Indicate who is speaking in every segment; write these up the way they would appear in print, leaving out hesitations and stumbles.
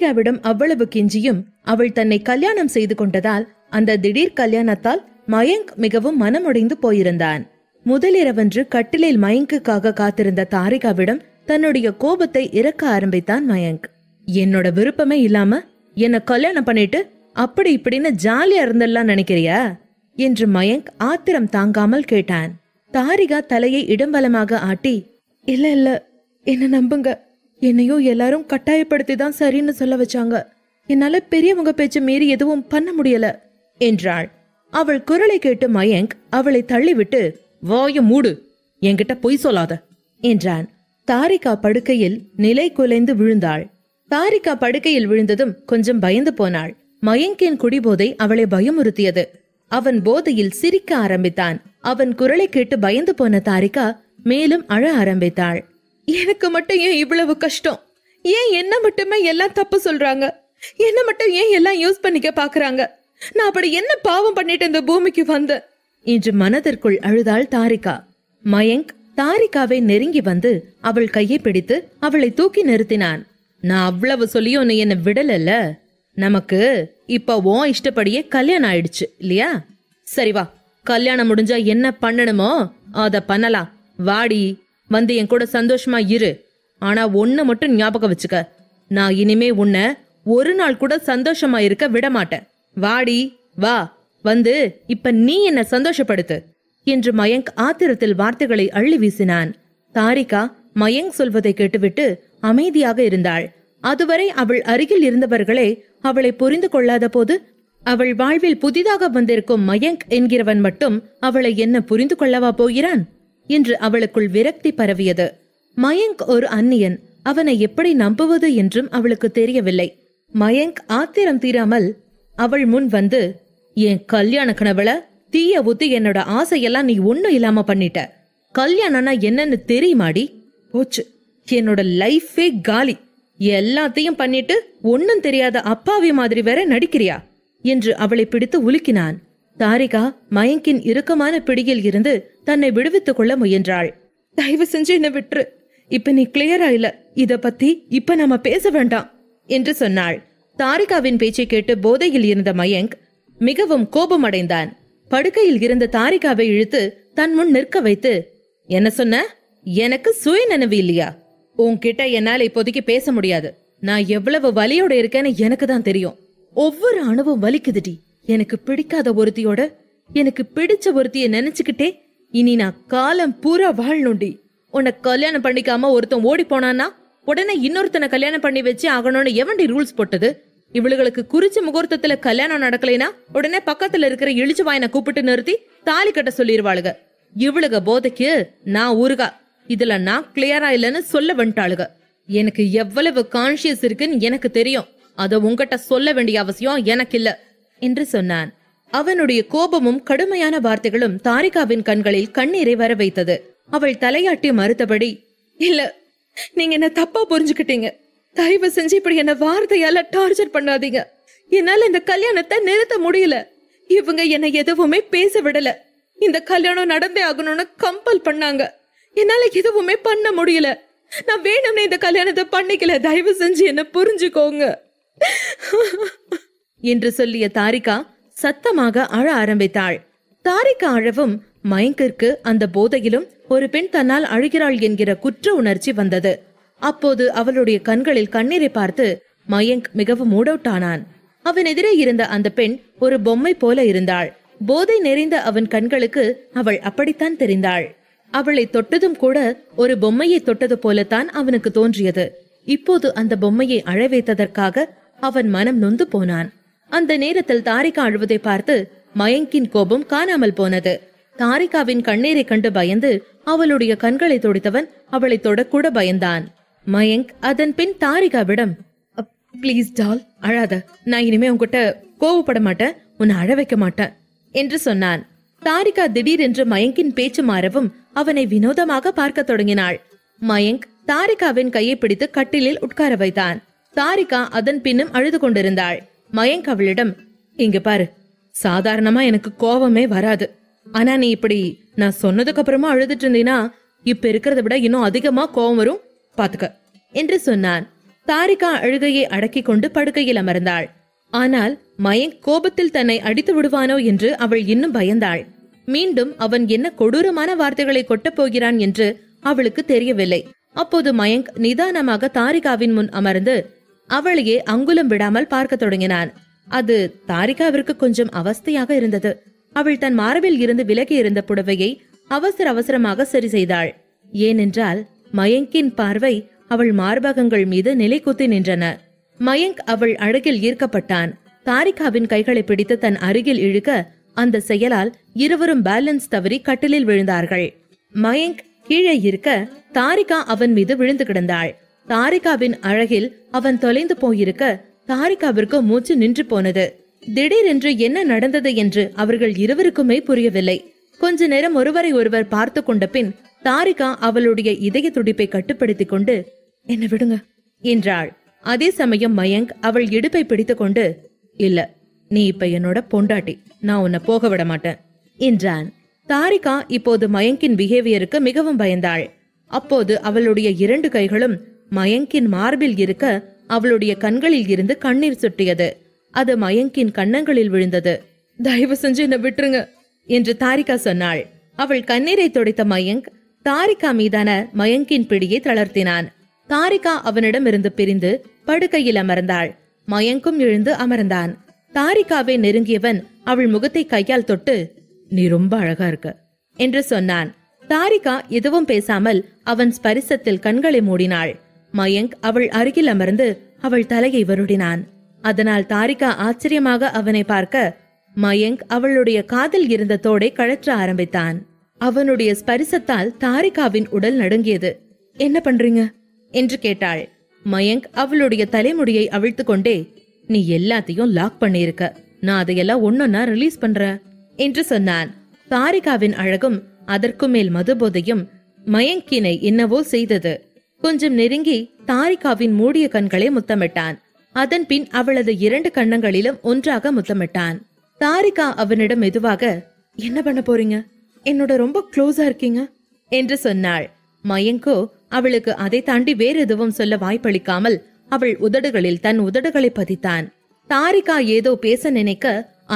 Speaker 1: தாரிகாவிடம் அவ்வளவு கெஞ்சியும் அவள் தன்னை கல்யாணம் செய்து கொண்டதால் அந்த திடீர் கல்யாணத்தால் மயங்க் மிகவும் மனமுடைந்து போயிருந்தான். முதலிரவன்று கட்டிலில் மயங்குக்காக காத்திருந்த தாரிகாவிடம் தன்னுடைய கோபத்தை இறக்க ஆரம்பித்தான் மயங்க். என்னோட விருப்பமே இல்லாம என்ன கல்யாணம் பண்ணிட்டு அப்படி இப்படின்னு ஜாலியா இருந்தெல்லாம் நினைக்கிறியா என்று மயங்க் ஆத்திரம் தாங்காமல் கேட்டான். தாரிகா தலையை இடம்பலமாக ஆட்டி, இல்ல இல்ல, என்ன நம்புங்க, என்னையோ எல்லாரும் கட்டாயப்படுத்தி தான் சரின்னு சொல்ல வச்சாங்க. என்னால பெரியவங்க பேச்சு மீறி எதுவும் பண்ண முடியல என்றாள். அவள் குரலை கேட்டு மயங்க் அவளை தள்ளிவிட்டு, வாய மூடு, என்கிட்ட பொய் சொல்லாத என்றான். தாரிகா படுக்கையில் நிலை குலைந்து விழுந்தாள். தாரிகா படுக்கையில் விழுந்ததும் கொஞ்சம் பயந்து போனாள். மயங்கின் குடிபோதை அவளை பயமுறுத்தியது. அவன் போதையில் சிரிக்க ஆரம்பித்தான். அவன் குரலை கேட்டு பயந்து போன தாரிகா மேலும் அழ ஆரம்பித்தாள். எனக்கு மட்டும் ஏன் இவ்வளவு கஷ்டம்? ஏன் என்ன மட்டுமே எல்லாம் தப்பு சொல்றாங்க? என்ன மட்டும் ஏன் எல்லாம் யூஸ் பண்ணிக்க பாக்குறாங்க? நான் அப்படி என்ன பாவம் பண்ணிட்டு இந்த பூமிக்கு வந்த என்று மனதிற்குள் அழுதாள் தாரிகா. மயங்க் தாரிகாவை நெருங்கி வந்து அவள் கையை பிடித்து அவளை தூக்கி நிறுத்தினான். நான் அவ்வளவு சொல்லியும் நீ என்ன விடல. நமக்கு இப்ப உன் இஷ்டப்படியே கல்யாணம் ஆயிடுச்சு இல்லையா? சரி வா, கல்யாணம் முடிஞ்சா என்ன பண்ணணுமோ அத பண்ணலாம். வாடி, வந்து என் கூட சந்தோஷமா இரு. ஆனா ஒண்ணு மட்டும் ஞாபகம் வச்சுக்க, நான் இனிமே உன்னை ஒரு நாள் கூட சந்தோஷமா இருக்க விட மாட்டேன். வாடி வா, வந்து இப்ப நீ என்ன சந்தோஷப்படுத்து என்று மயங்க் ஆத்திரத்தில் வார்த்தைகளை அள்ளி வீசினான். தாரிகா மயங்க் சொல்வதை கேட்டுவிட்டு அமைதியாக இருந்தாள். அதுவரை அவள் அருகில் இருந்தவர்களே அவளை புரிந்து கொள்ளாத போது அவள் வாழ்வில் புதிதாக வந்திருக்கும் மயங்க் என்கிறவன் மட்டும் அவளை என்ன புரிந்து கொள்ளவா போகிறான் என்று அவளுக்குள் விரக்தி பரவியது. மயங்க் ஒரு அந்நியன், அவனை எப்படி நம்புவது என்றும் அவளுக்கு தெரியவில்லை. மயங்க் ஆத்திரம் தீராமல் அவள் முன் வந்து, என் கல்யாண கனவுல தீய ஊத்தி என்னோட ஆசையெல்லாம் நீ ஒண்ணும் இல்லாம பண்ணிட்ட. கல்யாணம்னா என்னன்னு தெரியுமாடி? போச்சு, என்னோட லைஃபே காலி. எல்லாத்தையும் பண்ணிட்டு ஒன்னும் தெரியாத அப்பாவி மாதிரி வேற நடிக்கிறியா என்று அவளை பிடித்து உலுக்கினான். தாரிகா மயங்கின் இறுக்கமான பிடியில் இருந்து தன்னை விடுவித்துக் கொள்ள முயன்றாள். தயவு செஞ்சு என்ன விட்டுரு, இப்ப நீ கிளியரா இல்ல, இத பத்தி இப்ப நாம பேச வேண்டாம் என்று சொன்னாள். தாரிகாவின் பேச்சை கேட்டு போதையில் இருந்த மயங்க் மிகவும் கோபமடைந்தான். படுக்கையில் இருந்த தாரிகாவை இழுத்து தன் முன் நிற்க வைத்து, என்ன சொன்ன? எனக்கு சுய நினைவு இல்லையா? உன்கிட்ட என்னால இப்போதைக்கு பேச முடியாது. நான் எவ்வளவு வலியோட இருக்கேன்னு எனக்கு தான் தெரியும். ஒவ்வொரு அணுவும் வலிக்குதுடி. எனக்கு பிடிக்காத ஒருத்தியோட எனக்கு பிடிச்ச ஒருத்திய நினைச்சுக்கிட்டே இனி நான் காலம் பூரா வாழணும்டி. உன்னை கல்யாணம் பண்ணிக்காம ஒருத்தன் ஓடி போனான்னா உடனே இன்னொருத்தனை கல்யாணம் பண்ணி வச்சு ஆகணும்னு எவன்டி ரூல்ஸ் போட்டது? இவளுகளுக்கு குறிச்ச முகூர்த்தத்துல கல்யாணம் நடக்கலைனா உடனே பக்கத்துல இருக்கிற இழிச்சு வாயனை கூப்பிட்டு நிறுத்தி தாலி கட்ட சொல்லிருவாளுக. இவளுக போதைக்கு நான் ஊருகா. இதுல நான் கிளியரா இல்லன்னு சொல்ல வந்துட்டாளுக. எனக்கு எவ்வளவு கான்சியஸ் இருக்குன்னு எனக்கு தெரியும். அத உங்ககிட்ட சொல்ல வேண்டிய அவசியம் எனக்கு இல்ல என்று சொன்னான். அவனுடைய கோபமும் கடுமையான வார்த்தைகளும் தாரிகாவின் கண்களில் கண்ணீரை வர வைத்தது. அவள் தலையாட்டி மறுத்தபடி, இல்ல, நீங்க என்ன தப்பா புரிஞ்சுக்கிட்டீங்க. தயவு செஞ்சு இப்படி என்ன வார்த்தையால டார்ச்சர் பண்ணாதீங்க. என்னால இந்த கல்யாணத்தை நிறுத்த முடியல. இவங்க என்ன எதுவுமே பேச விடல. இந்த கல்யாணம் நடந்தே ஆகணும்னு கம்பல் பண்ணாங்க. என்னால எதுவுமே பண்ண முடியல. நான் வேணும்னு இந்த கல்யாணத்தை பண்ணிக்கல. தயவு செஞ்சு என்ன புரிஞ்சுக்கோங்க என்று சொல்லிய தாரிகா சத்தமாக அழ ஆரம்பித்தாள். தாரிகா அழவும் மயங்கிற்கு அந்த போதையிலும் ஒரு பெண் தன்னால் அழுகிறாள் என்கிற குற்ற உணர்ச்சி வந்தது. அப்போது அவளுடைய கண்களில் கண்ணீரை பார்த்து மயங்க் மிகவும் மூடவுட்டானான். அவன் எதிரே இருந்த அந்த பெண் ஒரு பொம்மை போல இருந்தாள். போதை நிறைந்த அவன் கண்களுக்கு அவள் அப்படித்தான் தெரிந்தாள். அவளை தொட்டதும் கூட ஒரு பொம்மையை தொட்டது போலத்தான் அவனுக்கு தோன்றியது. இப்போது அந்த பொம்மையை அழ வைத்ததற்காக அவன் மனம் நொந்து போனான். அந்த நேரத்தில் தாரிகா அழுவதை பார்த்து மயங்கின் கோபம் காணாமல் போனது. தாரிகாவின் கண்ணீரை கண்டு பயந்து அவளுடைய கண்களை தொடுத்தவன் அவளை தொடக்கூட பயந்தான். மயங்க் அதன் பின் தாரிகாவிடம், பிளீஸ் டால், அழாத. நான் இனிமே உன்கிட்ட கோவப்பட மாட்டேன், உன்னை அழ வைக்க மாட்டேன் என்று சொன்னான். தாரிகா திடீரென்று மயங்கின் பேச்சு மாறவும் அவனை வினோதமாக பார்க்க தொடங்கினாள். மயங்க் தாரிகாவின் கையை பிடித்து கட்டிலில் உட்கார வைத்தான். தாரிகா அதன் பின்னும் அழுது கொண்டிருந்தாள். மயங்க் அவளிடம், இங்க பாரு, சாதாரணமா எனக்கு கோவமே வராது. ஆனா நீ இப்படி நான் சொன்னதுக்கு அப்புறமா அழுதுட்டு இருந்தீனா இப்ப இருக்கிறத விட இன்னும் அதிகமா கோவம் வரும், பாத்துக்க என்று சொன்னான். தாரிகா அழுகையை அடக்கிக் கொண்டு படுக்கையில் அமர்ந்தாள். ஆனால் மயங்க் கோபத்தில் தன்னை அடித்து விடுவானோ என்று அவள் இன்னும் பயந்தாள். மீண்டும் அவன் என்ன கொடூரமான வார்த்தைகளை கொட்டப் போகிறான் என்று அவளுக்கு தெரியவில்லை. அப்போது மயங்க் நிதானமாக தாரிகாவின் முன் அமர்ந்து அவளையே அங்குலம் விடாமல் பார்க்க தொடங்கினான். அது தாரிகாவிற்கு கொஞ்சம் அவஸ்தையாக இருந்தது. அவள் தன் மார்பில் இருந்து விலகி இருந்த புடவையை அவசர அவசரமாக சரி செய்தாள். ஏனென்றால் மயங்கின் பார்வை அவள் மார்பகங்கள் மீது நிலை குத்தி நின்றன. மயங்க் அவள் அழகில் ஈர்க்கப்பட்டான். தாரிகாவின் கைகளை பிடித்து தன் அருகில் இழுக்க அந்த செயலால் இருவரும் பேலன்ஸ் தவறி கட்டிலில் விழுந்தார்கள். மயங்க் கீழே இருக்க தாரிகா அவன் மீது விழுந்து கிடந்தாள். தாரிகாவின் அழகில் அவன் தொலைந்து போயிருக்க தாரிகாவிற்கு மூச்சு நின்று போனது. திடீரென்று என்ன நடந்தது என்று அவர்கள் இருவருக்குமே புரியவில்லை. கொஞ்ச நேரம் ஒருவரை ஒருவர் பார்த்து கொண்ட பின் தாரிகா அவளுடைய இதய துடிப்பை கட்டுப்படுத்திக் கொண்டு என்ன விடுங்க என்றாள். அதே சமயம் மயங்க் அவள் இடுப்பை பிடித்துக் கொண்டு இல்ல, நீ இப்ப என்னோட பொண்டாட்டி, நான் உன்னை போக விட மாட்டேன் என்றான். தாரிகா இப்போது மயங்கின் பிஹேவியருக்கு மிகவும் பயந்தாள். அப்போது அவளுடைய 2 கைகளும் மயங்கின் மார்பில் இருக்க அவளுடைய கண்களில் இருந்து கண்ணீர் சுட்டியது. அது மயங்கின் கன்னங்களில் விழுந்தது. தயவு செஞ்சு என்ன விட்டுருங்க என்று தாரிகா சொன்னாள். அவள் கண்ணீரை துடைத்த மயங்க் தாரிகா மீதான மயங்கின் பிடியை தளர்த்தினான். தாரிகா அவனிடம் இருந்து பிரிந்து படுக்கையில் அமர்ந்தாள். மயங்கும் எழுந்து அமர்ந்தான். தாரிகாவை நெருங்கியவன் அவள் முகத்தை கையால் தொட்டு நீ ரொம்ப அழகா இருக்க என்று சொன்னான். தாரிகா எதுவும் பேசாமல் அவன் ஸ்பரிசத்தில் கண்களை மூடினாள். மயங்க் அவள் அருகில் அமர்ந்து அவள் தலையை வருடினான். அதனால் தாரிகா ஆச்சரியமாக அவனை பார்க்க மயங்க் அவளுடைய காதில் இருந்த தோடை கழற்ற ஆரம்பித்தான். அவனுடைய ஸ்பரிசத்தால் தாரிகாவின் உடல் நடுங்கியது. என்ன பண்றீங்க என்று கேட்டாள். மயங்க் அவளுடைய தலைமுடியை அவிழ்த்து கொண்டே நீ எல்லாத்தையும் லாக் பண்ணிருக்க, நான் அதையெல்லாம் ஒன்னொன்னா ரிலீஸ் பண்ற என்று சொன்னான். தாரிகாவின் அழகும் அதற்கு மேல் மதுபோதையும் மயங்கினை என்னவோ செய்தது. கொஞ்சம் நெருங்கி தாரிகாவின் மூடிய கண்களை முத்தமிட்டான். அதன் பின் அவளது 2 கன்னங்களிலும் ஒன்றாக முத்தமிட்டான். தாரிகா அவனிடம் மெதுவாக என்ன பண்ண போறீங்க, என்னோட ரொம்ப க்ளோஸா இருக்கீங்க என்று சொன்னாள். மயங்கோ அவளுக்கு அதை தாண்டி வேற எதுவும் சொல்ல வாய்ப்பளிக்காமல் அவள் உதடுகளில் தன் உதடுகளை பதித்தான். தாரிகா ஏதோ பேச நினைக்க,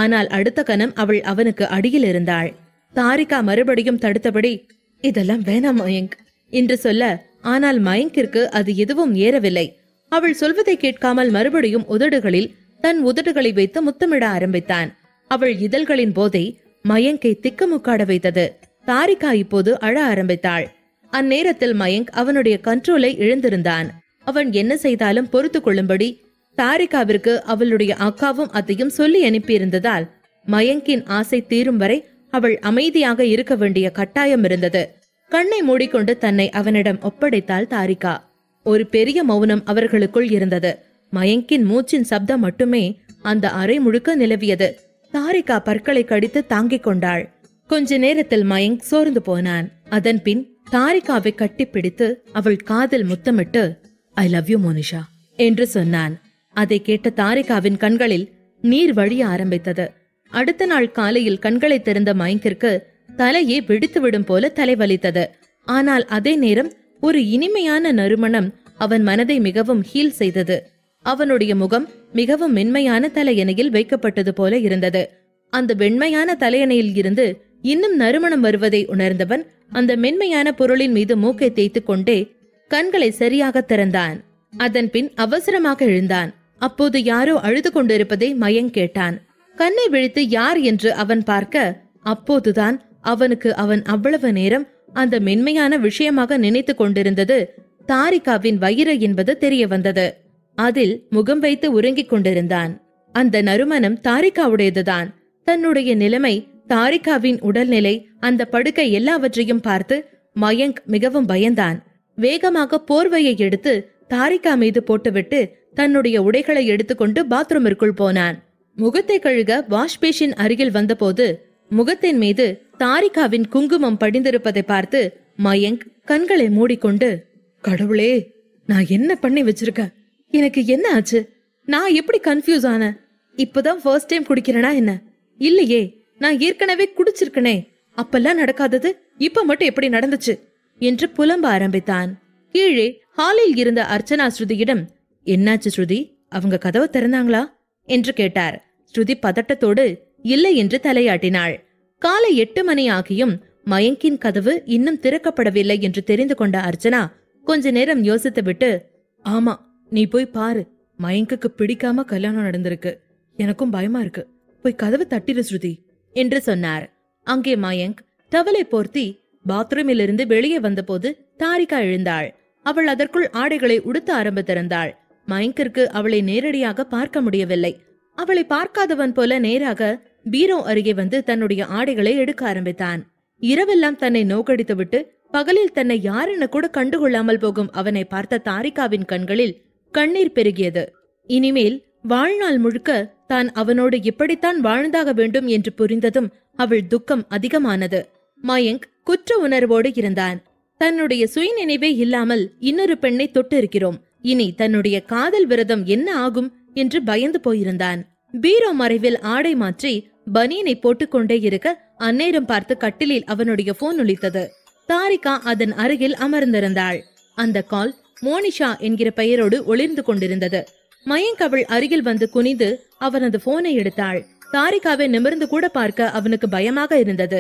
Speaker 1: ஆனால் அடுத்த கணம் அவள் அவனுக்கு அடியில் இருந்தாள். தாரிகா மறுபடியும் தடுத்தபடி இதெல்லாம் வேணாம் மயங்க் என்று சொல்ல, ஆனால் மயங்கிற்கு அது எதுவும் ஏறவில்லை. அவள் சொல்வதை கேட்காமல் மறுபடியும் உதடுகளில் தன் உதடுகளை வைத்து முத்தமிட ஆரம்பித்தான். அவள் இதழ்களின் போதை மயங்கை திக்குமுக்காட வைத்தது. தாரிகா இப்போது அழ ஆரம்பித்தாள். அந்நேரத்தில் மயங்க் அவனுடைய கண்ட்ரோலை இழந்திருந்தான். அவன் என்ன செய்தாலும் பொறுத்து கொள்ளும்படி தாரிகாவிற்கு அவளுடைய அக்காவும் அத்தையும் சொல்லி அனுப்பியிருந்ததால் மயங்கின் ஆசை தீரும் வரை அவள் அமைதியாக இருக்க வேண்டிய கட்டாயம் இருந்தது. கண்ணை மூடிக்கொண்டு தன்னை அவனிடம் ஒப்படைத்தாள் தாரிகா. ஒரு பெரிய மௌனம் அவர்களுக்குள் இருந்தது. மயங்கின் மூச்சின் சப்தம் மட்டுமே அந்த அறை முழுக்க நிலவியது. தாரிகா பற்களை கடித்து தாங்கிக் கொண்டாள். கொஞ்ச நேரத்தில் மயங்க் சோர்ந்து போனான். அதன் பின் தாரிகாவை கட்டிப்பிடித்து அவள் காதில் முத்தமிட்டு ஐ லவ் யூ மோனிஷா என்று சொன்னான். அதை கேட்ட தாரிகாவின் கண்களில் நீர் வழிய ஆரம்பித்தது. அடுத்த நாள் காலையில் கண்களை திறந்த மயங்கிற்கு தலையே வெடித்துவிடும் போல தலைவலித்தது. ஆனால் அதே நேரம் ஒரு இனிமையான நறுமணம் அவன் மனதை மிகவும் ஹீல் செய்தது. அவனுடைய முகம் மிகவும் மென்மையான தலையணையில் வைக்கப்பட்டது போல இருந்தது. அந்த வெண்மையான தலையணையில் இருந்து இன்னும் நறுமணம் வருவதை உணர்ந்தவன் அந்த மென்மையான பொருளின் மீது மூக்கை தேய்த்து கொண்டே கண்களை சரியாக திறந்தான். அதன் பின் அவசரமாக எழுந்தான். அப்போது யாரோ அழுது கொண்டிருப்பதை மயங்க் கேட்டான். கண்ணை விழித்து யார் என்று அவன் பார்க்க, அப்போதுதான் அவனுக்கு அவன் அவ்வளவு நேரம் அந்த மென்மையான விஷயமாக நினைத்து கொண்டிருந்தது தாரிகாவின் வயிறு என்பது தெரிய வந்தது. அதில் முகம் வைத்து உறங்கிக் கொண்டிருந்தான். அந்த நறுமணம் தாரிகாவுடையதுதான். தன்னுடைய நிலைமை, தாரிகாவின் உடல்நிலை, அந்த படுக்கை எல்லாவற்றையும் பார்த்து மயங்க் மிகவும் பயந்தான். வேகமாக போர்வையை எடுத்து தாரிகா மீது போட்டுவிட்டு தன்னுடைய உடைகளை எடுத்துக்கொண்டு பாத்ரூமிற்குள் போனான். முகத்தை கழுக வாஷ் பேஷின் அருகில் வந்தபோது முகத்தின் மீது தாரிகாவின் குங்குமம் படிந்திருப்பதை பார்த்து மயங்க் கண்களை மூடிக்கொண்டு கடவுளே, நான் என்ன பண்ணி வச்சிருக்க, எனக்கு என்ன ஆச்சு, நான் எப்படி கன்ஃபியூஸ் ஆன, இப்பதான் ஃபர்ஸ்ட் டைம் குடிக்கிறேனா என்ன, இல்லையே நான் ஏற்கனவே குடிச்சிருக்கனே, அப்பெல்லாம் நடக்காதது இப்ப மட்டும் எப்படி நடந்துச்சு என்று புலம்ப ஆரம்பித்தான். கீழே ஹாலில் இருந்த அர்ச்சனா ஸ்ருதியிடம் என்னாச்சு ஸ்ருதி, அவங்க கதவை திறந்தாங்களா என்று கேட்டார். ஸ்ருதி பதட்டத்தோடு இல்லை என்று தலையாட்டினாள். காலை 8 மணி ஆகியும் மயங்கின் கதவு இன்னும் திறக்கப்படவில்லை என்று தெரிந்து கொண்ட அர்ச்சனா கொஞ்ச நேரம் யோசித்துவிட்டு, ஆமா, நீ போய் பாரு, மயங்குக்கு பிடிக்காம கல்யாணம் நடந்திருக்கு, எனக்கும் பயமா இருக்கு, போய் கதவு தட்டிடு ஸ்ருதி என்று சொன்னார். அங்கே மயங்க் டவலை போர்த்தி பாத்ரூமிலிருந்து வெளியே வந்தபோது தாரிகா எழுந்தாள். அவள் அதற்குள் ஆடைகளை உடுத்த ஆரம்பித்திருந்தாள். மயங்கிற்கு அவளை நேரடியாக பார்க்க முடியவில்லை. அவளை பார்க்காதவன் போல நேராக பீரோ அருகே வந்து தன்னுடைய ஆடைகளை எடுக்க ஆரம்பித்தான். இரவெல்லாம் தன்னை நோக்கடித்துவிட்டு பகலில் தன்னை யாரென கூட கண்டுகொள்ளாமல் போகும் அவனை பார்த்த தாரிகாவின் கண்களில் கண்ணீர் பெருகியது. இனிமேல் வாழ்நாள் முழுக்க தான் அவனோடு இப்படித்தான் வாழ்ந்தாக வேண்டும் என்று புரிந்ததும் அவள் துக்கம் அதிகமானது. மயங்க் குற்ற உணர்வோடு இருந்தான். தன்னுடைய சுயநினைவே இல்லாமல் இன்னொரு பெண்ணை தொட்டு இருக்கிறோம், இனி தன்னுடைய காதல் விரதம் என்ன ஆகும் என்று பயந்து போயிருந்தான். பீரோ மறைவில் ஆடை மாற்றி பனியனை போட்டுக்கொண்டே இருக்க அந்நேரம் பார்த்து கட்டிலில் அவனுடைய போன் ஒலித்தது. தாரிகா அதன் அருகில் அமர்ந்திருந்தாள். அந்த கால் மோனிஷா என்கிற பெயரோடு ஒளிர்ந்து கொண்டிருந்தது. மயங்க் அவள் அருகில் வந்து குனிந்து அவனது போனை எடுத்தாள். தாரிகாவை நிமிர்ந்து கூட பார்க்க அவனுக்கு பயமாக இருந்தது.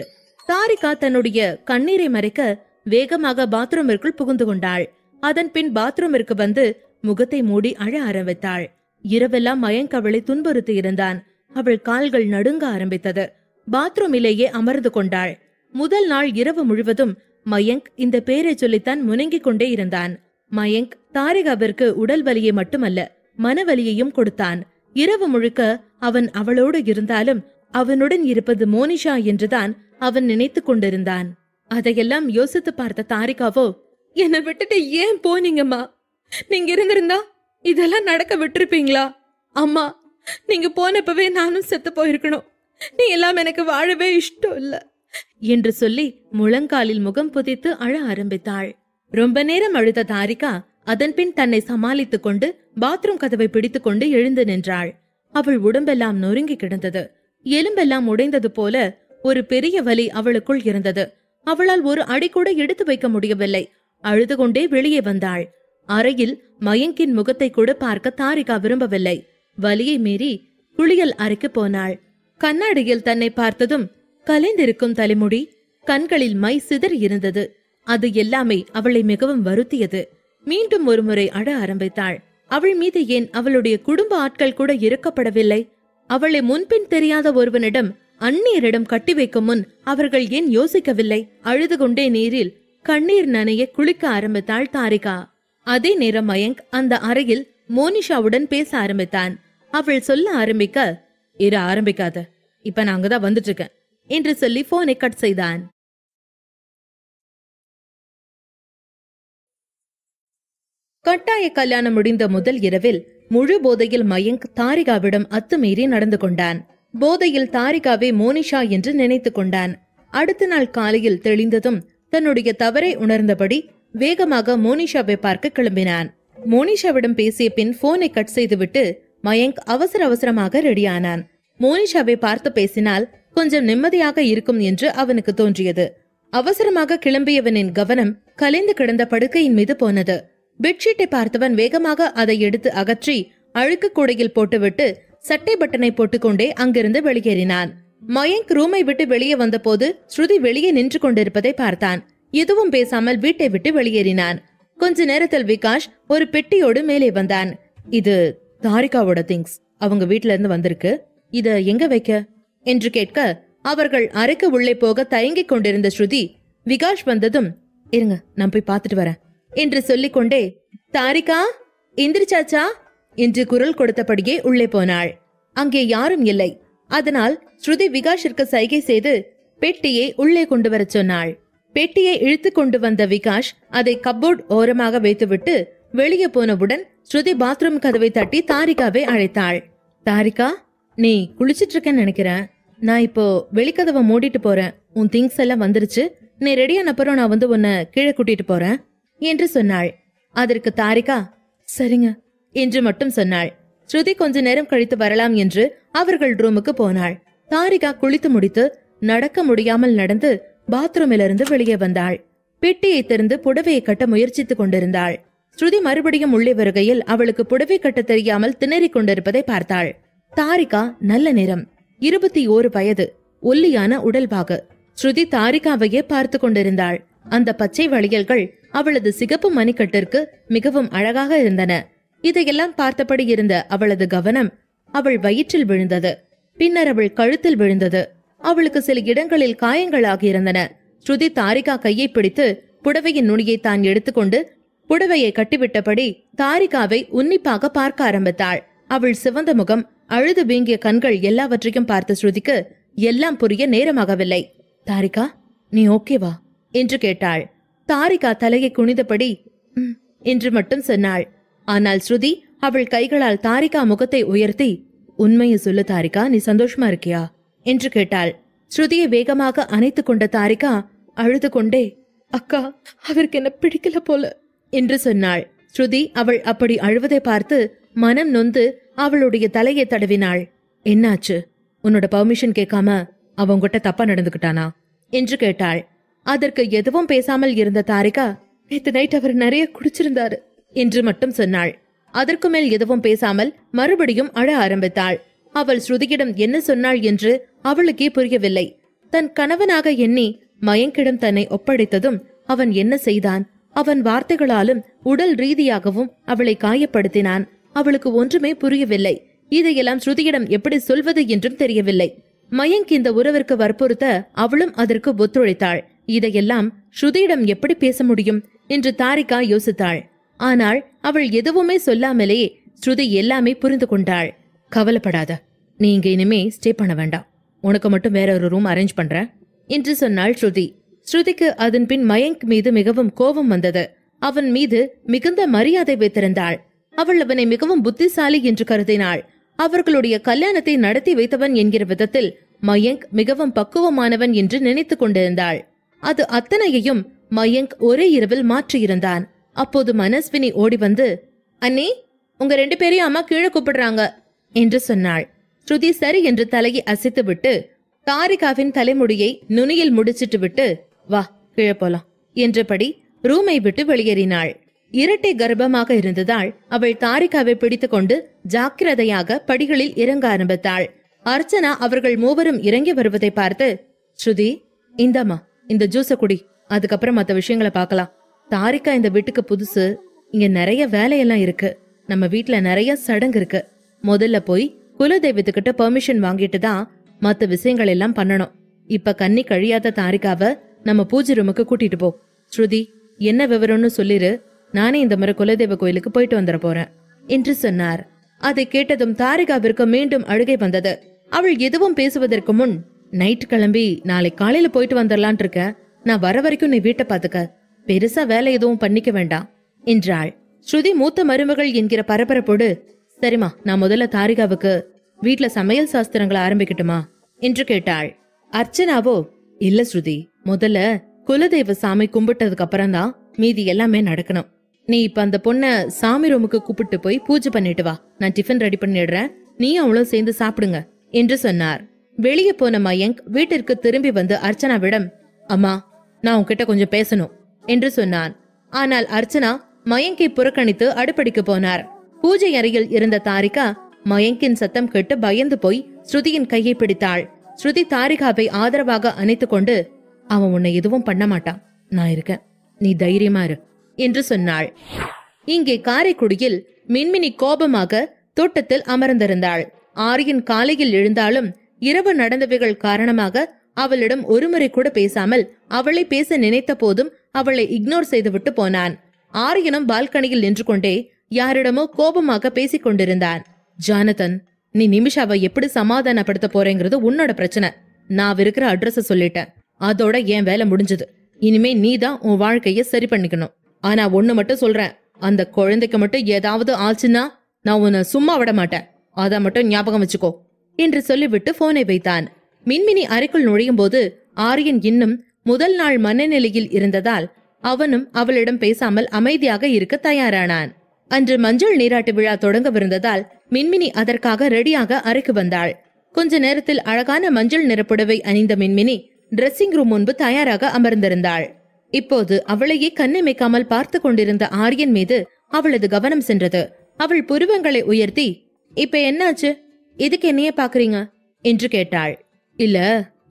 Speaker 1: தாரிகா தன்னுடைய கண்ணீரை மறைக்க வேகமாக பாத்ரூமிற்குள் புகுந்து கொண்டாள். அதன் பின் பாத்ரூமிற்கு வந்து முகத்தை மூடி அழ ஆரம்பித்தாள். இரவெல்லாம் மயங்க் அவளை துன்புறுத்தி இருந்தான். அவள் கால்கள் நடுங்க ஆரம்பித்தது. பாத்ரூமிலேயே அமர்ந்து கொண்டாள். முதல் நாள் இரவு முழுவதும் மயங்க் இந்த பேரை சொல்லித்தான் முனங்கிக் கொண்டே இருந்தான். மயங்க் தாரிகாவிற்கு உடல் வலியை மட்டுமல்ல, மனவலியையும் கொடுத்தான். இரவு முழுக்க அவன் அவளோடு இருந்தாலும் அவனுடன் இருப்பது மோனிஷா என்றுதான் அவன் நினைத்து கொண்டிருந்தான். அதையெல்லாம் யோசித்து பார்த்த தாரிகாவோ, என்னை விட்டுட்டு ஏன் போனீங்கம்மா? நீங்க இருந்திருந்தா இதெல்லாம் நடக்க விட்டுருப்பீங்களா? அம்மா, நீங்க போனப்பவே நானும் செத்து போயிருக்கணும். நீ எல்லாம் எனக்கு வாழவே இஷ்டம் இல்ல என்று சொல்லி முழங்காலில் முகம் புதைத்து அழ ஆரம்பித்தாள். ரொம்ப நேரம் அழுத தாரிகா அதன் பின் தன்னை சமாளித்துக் கொண்டு பாத்ரூம் கதவை பிடித்துக் கொண்டு எழுந்து நின்றாள். அவள் உடம்பெல்லாம் நொறுங்கி கிடந்தது. எலும்பெல்லாம் உடைந்தது போல ஒரு பெரிய வலி அவளுக்குள் இருந்தது. அவளால் ஒரு அடி கூட எடுத்து வைக்க முடியவில்லை. அழுது கொண்டே வெளியே வந்தாள். அறையில் மயங்கின் முகத்தை கூட பார்க்க தாரிகா விரும்பவில்லை. வலியை மீறி குளியல் அறைக்கு போனாள். கண்ணாடியில் தன்னை பார்த்ததும் கலைந்திருக்கும் தலைமுடி, கண்களில் மை சிதறி இருந்தது. அது எல்லாமே அவளை மிகவும் வருத்தியது. மீண்டும் ஒருமுறை அழ ஆரம்பித்தாள். அவள் மீது ஏன் அவளுடைய குடும்ப ஆட்கள் கூட இருக்கப்படவில்லை? அவளை முன்பின் தெரியாத ஒருவனிடம், அந்நியரிடம் கட்டி வைக்கும் முன் அவர்கள் ஏன் யோசிக்கவில்லை? அழுது கொண்டே நீரில் கண்ணீர் நனைய குளிக்க ஆரம்பித்தாள் தாரிகா. அதே நேரம் மயங்க் அந்த அறையில் மோனிஷாவுடன் பேச ஆரம்பித்தான். அவள் சொல்ல ஆரம்பிக்க, இரு, ஆரம்பிக்காத, இப்ப நான் அங்கதான் வந்துட்டு இருக்கேன் என்று சொல்லி போனை கட் செய்தான். கட்டாய கல்யாணம் முடிந்த முதல் இரவில் முழு போதையில் மயங்க் தாரிகாவிடம் அத்துமீறி நடந்து கொண்டான். போதையில் தாரிகாவே மோனிஷா என்று நினைத்து கொண்டான். அடுத்த நாள் காலையில் தெளிந்ததும் தன்னுடைய தவறை உணர்ந்தபடி வேகமாக மோனிஷாவை பார்க்க கிளம்பினான். மோனிஷாவிடம் பேசிய பின் போனை கட் செய்துவிட்டு மயங்க் அவசர அவசரமாக ரெடியானான். மோனிஷாவை பார்த்து பேசினால் கொஞ்சம் நிம்மதியாக இருக்கும் என்று அவனுக்கு தோன்றியது. அவசரமாக கிளம்பியவனின் கவனம் கலைந்து கிடந்த படுக்கையின் மீது போனது. பெட்ஷீட்டை பார்த்தவன் வேகமாக அதை எடுத்து அகற்றி அழுக்கு கூடையில் போட்டுவிட்டு சட்டை பட்டனை போட்டுக்கொண்டே அங்கிருந்து வெளியேறினான். மயங்க் ரூமை விட்டு வெளியே வந்த போது ஸ்ருதி வெளியே நின்று கொண்டிருப்பதை பார்த்தான். எதுவும் பேசாமல் வீட்டை விட்டு வெளியேறினான். கொஞ்ச நேரத்தில் விகாஷ் ஒரு பெட்டியோடு மேலே வந்தான். இது தாரிகாவோட திங்ஸ், அவங்க வீட்ல இருந்து வந்திருக்கு, இத எங்க வைக்க என்று கேட்க, அவர்கள் அறைக்கு உள்ளே போக தயங்கிக் கொண்டிருந்த ஸ்ருதி, விகாஷ் வந்ததும், இருங்க நான் போய் பார்த்துட்டு வரேன் என்று சொல்லிக்கொண்டே, தாரிகா எந்திரிச்சாச்சா என்று குரல் கொடுத்தபடியே உள்ளே போனாள். அங்கே யாரும் இல்லை. அதனால் ஸ்ருதி விகாஷிற்கு சைகை செய்து பெட்டியை உள்ளே கொண்டு வர சொன்னாள். பெட்டியை இழுத்து கொண்டு வந்த விகாஷ் அதை கப்போர்ட் ஓரமாக வைத்துவிட்டு வெளியே போனவுடன் ஸ்ருதி பாத்ரூம் கதவை தட்டி தாரிகாவை அழைத்தாள். தாரிகா, நீ குளிச்சிட்டு இருக்கேன்னு நினைக்கிறேன். நான் இப்போ வெளிக்கதவை மூடிட்டு போறேன். உன் திங்ஸ் எல்லாம் வந்துருச்சு. நீ ரெடியான அப்புறம் நான் வந்து உன்னை கீழே கூட்டிட்டு போறேன் என்று சொன்னாள். அதற்கு தாரிகா சரிங்க என்று மட்டும் சொன்னாள். ஸ்ருதி கொஞ்ச நேரம் கழித்து வரலாம் என்று அவர்கள் ரூமுக்கு போனாள். தாரிகா குளித்து முடித்து நடக்க முடியாமல் நடந்து பாத்ரூமிலிருந்து வெளியே வந்தாள். பெட்டியை திறந்து புடவையை கட்ட முயற்சித்துக் கொண்டிருந்தாள். ஸ்ருதி மறுபடியும் உள்ளே வருகையில் அவளுக்கு புடவை கட்ட தெரியாமல் திணறிக் கொண்டிருப்பதை பார்த்தாள். தாரிகா நல்ல நிறம், 21 வயது, ஒல்லியான உடல்பாகு. ஸ்ருதி தாரிகாவையே பார்த்து கொண்டிருந்தாள். அந்த பச்சை வளையல்கள் அவளது சிகப்பு மணிக்கட்டிற்கு மிகவும் அழகாக இருந்தன. இதையெல்லாம் பார்த்தபடி இருந்த அவளது கவனம் அவள் வயிற்றில் விழுந்தது. பின்னர் அவள் கழுத்தில் விழுந்தது. அவளுக்கு சில இடங்களில் காயங்களாகியிருந்தன. ஸ்ருதி தாரிகா கையை பிடித்து புடவையின் நுனியை தான் எடுத்துக்கொண்டு புடவையை கட்டிவிட்டபடி தாரிகாவை உன்னிப்பாக பார்க்க ஆரம்பித்தாள். அவள் சிவந்த முகம், அழுது வீங்கிய கண்கள் எல்லாவற்றையும் பார்த்த ஸ்ருதிக்கு எல்லாம் புரிய நேரமாகவில்லை. தாரிகா, நீ ஓகேவா என்று கேட்டாள். தாரிகா தலையை குனிந்தபடி என்று மட்டும் சொன்னாள். ஆனால் ஸ்ருதி அவள் கைகளால் தாரிகா முகத்தை உயர்த்தி, உண்மையை சொல்லு தாரிகா, நீ சந்தோஷமா இருக்கியா என்று கேட்டாள். ஸ்ருதியை வேகமாக அணைத்துக் கொண்ட தாரிகா அழுது கொண்டே, அக்கா, அவருக்கு என்ன பிடிக்கல போல என்று சொன்னாள். ஸ்ருதி அவள் அப்படி அழுவதை பார்த்து மனம் நொந்து அவளுடைய தலையை தடவினாள். என்னாச்சு? உன்னோட பர்மிஷன் கேட்காம அவங்கிட்ட தப்பா நடந்துகிட்டானா என்று கேட்டாள். அதற்கு எதுவும் பேசாமல் இருந்த தாரிகா, நேத்து நைட் அவர் நிறைய குடிச்சிருந்தாரு என்று மட்டும் சொன்னாள். அதற்கு மேல் எதுவும் பேசாமல் மறுபடியும் அழ ஆரம்பித்தாள். அவள் ஸ்ருதியிடம் என்ன சொன்னாள் என்று அவளுக்கே புரியவில்லை. தன் கணவனாக எண்ணி மயங்கிடம் தன்னை ஒப்படைத்ததும் அவன் என்ன செய்தான்? அவன் வார்த்தைகளாலும் உடல் ரீதியாகவும் அவளை காயப்படுத்தினான். அவளுக்கு ஒன்றுமே புரியவில்லை. இதையெல்லாம் ஸ்ருதியிடம் எப்படி சொல்வது என்றும் தெரியவில்லை. மயங்க் இந்த உறவிற்கு வற்புறுத்த அவளும் அதற்கு ஒத்துழைத்தாள். இதையெல்லாம் ஸ்ருதியிடம் எப்படி பேச முடியும் என்று தாரிகா யோசித்தாள். ஆனால் அவள் எதுவுமே சொல்லாமலே ஸ்ருதி எல்லாமே புரிந்து கொண்டாள். கவலைப்படாத, நீ இங்க இனிமே ஸ்டே பண்ண வேண்டாம், உனக்கு மட்டும் வேற ஒரு ரூம் அரேஞ்ச் பண்ற என்று சொன்னாள் ஸ்ருதி. ஸ்ருதிக்கு அதன் பின் மயங்க் மீது மிகவும் கோபம் வந்தது. அவன் மீது மிகுந்த மரியாதை வைத்திருந்தாள். அவள் அவனை மிகவும் புத்திசாலி என்று கருதினாள். அவர்களுடைய கல்யாணத்தை நடத்தி வைத்தவன் என்கிற விதத்தில் மயங்க் மிகவும் பக்குவமானவன் என்று நினைத்து கொண்டிருந்தாள். அது அத்தனையையும் மயங்க் ஒரே இரவில் மாற்றியிருந்தான். அப்போது மனஸ்வினி ஓடி வந்து, அண்ணே, உங்க 2 பேரையும் அம்மா கீழே கூப்பிடுறாங்க என்று சொன்னாள். ஸ்ருதி சரி என்று தலையை அசைத்து விட்டு தாரிகாவின் தலைமுடியை நுனியில் முடிச்சிட்டு விட்டு, வா கீழே போலாம் என்றபடி ரூமை விட்டு வெளியேறினாள். இரட்டை கர்ப்பமாக இருந்ததால் அவள் தாரிகாவை பிடித்து கொண்டு ஜாக்கிரதையாக படிகளில் இறங்க ஆரம்பித்தாள். அர்ச்சனா அவர்கள் மூவரும் இறங்கி வருவதை பார்த்து, ஸ்ருதி, இந்தாமா இந்த ஜூஸ குடி, அதுக்கப்புறம் மத்த விஷயங்களை பார்க்கலாம். தாரிகா இந்த வீட்டுக்கு புதுசு, இங்க நிறைய வேலையெல்லாம் இருக்கு, நம்ம வீட்டுல நிறைய சடங்கு இருக்கு. முதல்ல போய் குலதெய்வத்துக்கிட்ட பெர்மிஷன் வாங்கிட்டு தான் மத்த விஷயங்கள் எல்லாம் பண்ணணும். இப்ப கண்ணி கழியாத தாரிகாவை நம்ம பூஜை ரூமுக்கு கூட்டிட்டு போ. ஸ்ருதி, என்ன விவரம்னு சொல்லிரு, நானே இந்த முறை குலதெய்வ கோயிலுக்கு போயிட்டு வந்துட போறேன் என்று சொன்னார். அதை கேட்டதும் தாரிகாவிற்கு மீண்டும் அழுகை வந்தது. அவள் எதுவும் பேசுவதற்கு முன், நைட் கிளம்பி நாளை காலையில போயிட்டு வந்துடலான் இருக்க, நான் வர வரைக்கும் நீ வீட்டை பாத்துக்க, பெருசா வேலை எதுவும் பண்ணிக்க வேண்டாம் என்றாள். ஸ்ருதி மூத்த மருமகள் என்கிற பரபரப்போடு, சரிமா, நான் முதல்ல தாரிகாவுக்கு வீட்டுல சமையல் சாஸ்திரங்களை ஆரம்பிக்கட்டுமா என்று கேட்டாள். அர்ச்சனாவோ, இல்ல ஸ்ருதி, முதல்ல குலதெய்வ சாமி கும்பிட்டதுக்கு அப்புறம் தான் மீதி எல்லாமே நடக்கணும். நீ இப்ப அந்த பொண்ண சாமி ரூமுக்கு கூப்பிட்டு போய் பூஜை பண்ணிட்டு வா, நான் டிஃபன் ரெடி பண்ணிடுறேன், நீ அவளும் சேர்ந்து சாப்பிடுங்க என்று சொன்னார். வெளியே போன மயங்க் வீட்டிற்கு திரும்பி வந்து அர்ச்சனாவிடம், அம்மா, நான் உன்கிட்ட கொஞ்சம் பேசணும் என்று சொன்னான். ஆனால் அர்ச்சனா மயங்கை புறக்கணித்து அடுப்படிக்கு போனார். பூஜை அறையில் இருந்த தாரிகா மயங்கின் சத்தம் கேட்டு பயந்து போய் ஸ்ருதியின் கையை பிடித்தாள். ஸ்ருதி தாரிகாவை ஆதரவாக அணைத்துக் கொண்டு, அவன் உன்னை எதுவும் பண்ண மாட்டான், நான் இருக்கேன், நீ தைரியமா இரு என்று சொன்னாள். இங்கே காரைக்குடியில் மின்மினி கோபமாக தோட்டத்தில் அமர்ந்திருந்தாள். ஆரியன் காலையில் எழுந்தாலும் இரவு நடந்தவைகள் காரணமாக அவளிடம் ஒருமுறை கூட பேசாமல் அவளை பேச நினைத்த போதும் அவளை இக்னோர் செய்துவிட்டு போனான். ஆரியனும் பால்கனியில் நின்று கொண்டே யாரிடமோ கோபமாக பேசிக் கொண்டிருந்தான். ஜானதன், நீ நிமிஷாவை எப்படி சமாதானப்படுத்த போறேங்கிறது உன்னோட பிரச்சனை. நான் இருக்கிற அட்ரஸ சொல்லிட்டேன், அதோட என் வேலை முடிஞ்சது. இனிமே நீதான் உன் வாழ்க்கைய சரி பண்ணிக்கணும். ஆனா ஒண்ணு மட்டும் சொல்றேன், அந்த குழந்தைக்கு மட்டும் ஏதாவது ஆச்சுன்னா நான் உன்னை சும்மா விட மாட்டேன், அத மட்டும் ஞாபகம் வச்சுக்கோ என்று சொல்லிவிட்டு போனை வைத்தான். மின்மினி அறைக்குள் நுழையும் போது ஆரியன் இன்னும் முதல் நாள் மனநிலையில் இருந்ததால் அவனும் அவளிடம் பேசாமல் அமைதியாக இருக்க தயாரானான். அன்று மஞ்சள் நீராட்டு விழா தொடங்கவிருந்ததால் மின்மினி அதற்காக ரெடியாக அறைக்கு வந்தாள். கொஞ்ச நேரத்தில் அழகான மஞ்சள் நிறப்புடவை அணிந்த மின்மினி டிரெஸ்ஸிங் ரூம் முன்பு தயாராக அமர்ந்திருந்தாள். இப்போது அவளையே கண்ணிமைக்காமல் பார்த்து கொண்டிருந்த ஆரியன் மீது அவளது கவனம் சென்றது. அவள் புருவங்களை உயர்த்தி, இப்ப என்னாச்சு, எதுக்கு என்னைய பாக்குறீங்க என்று கேட்டாள். இல்ல,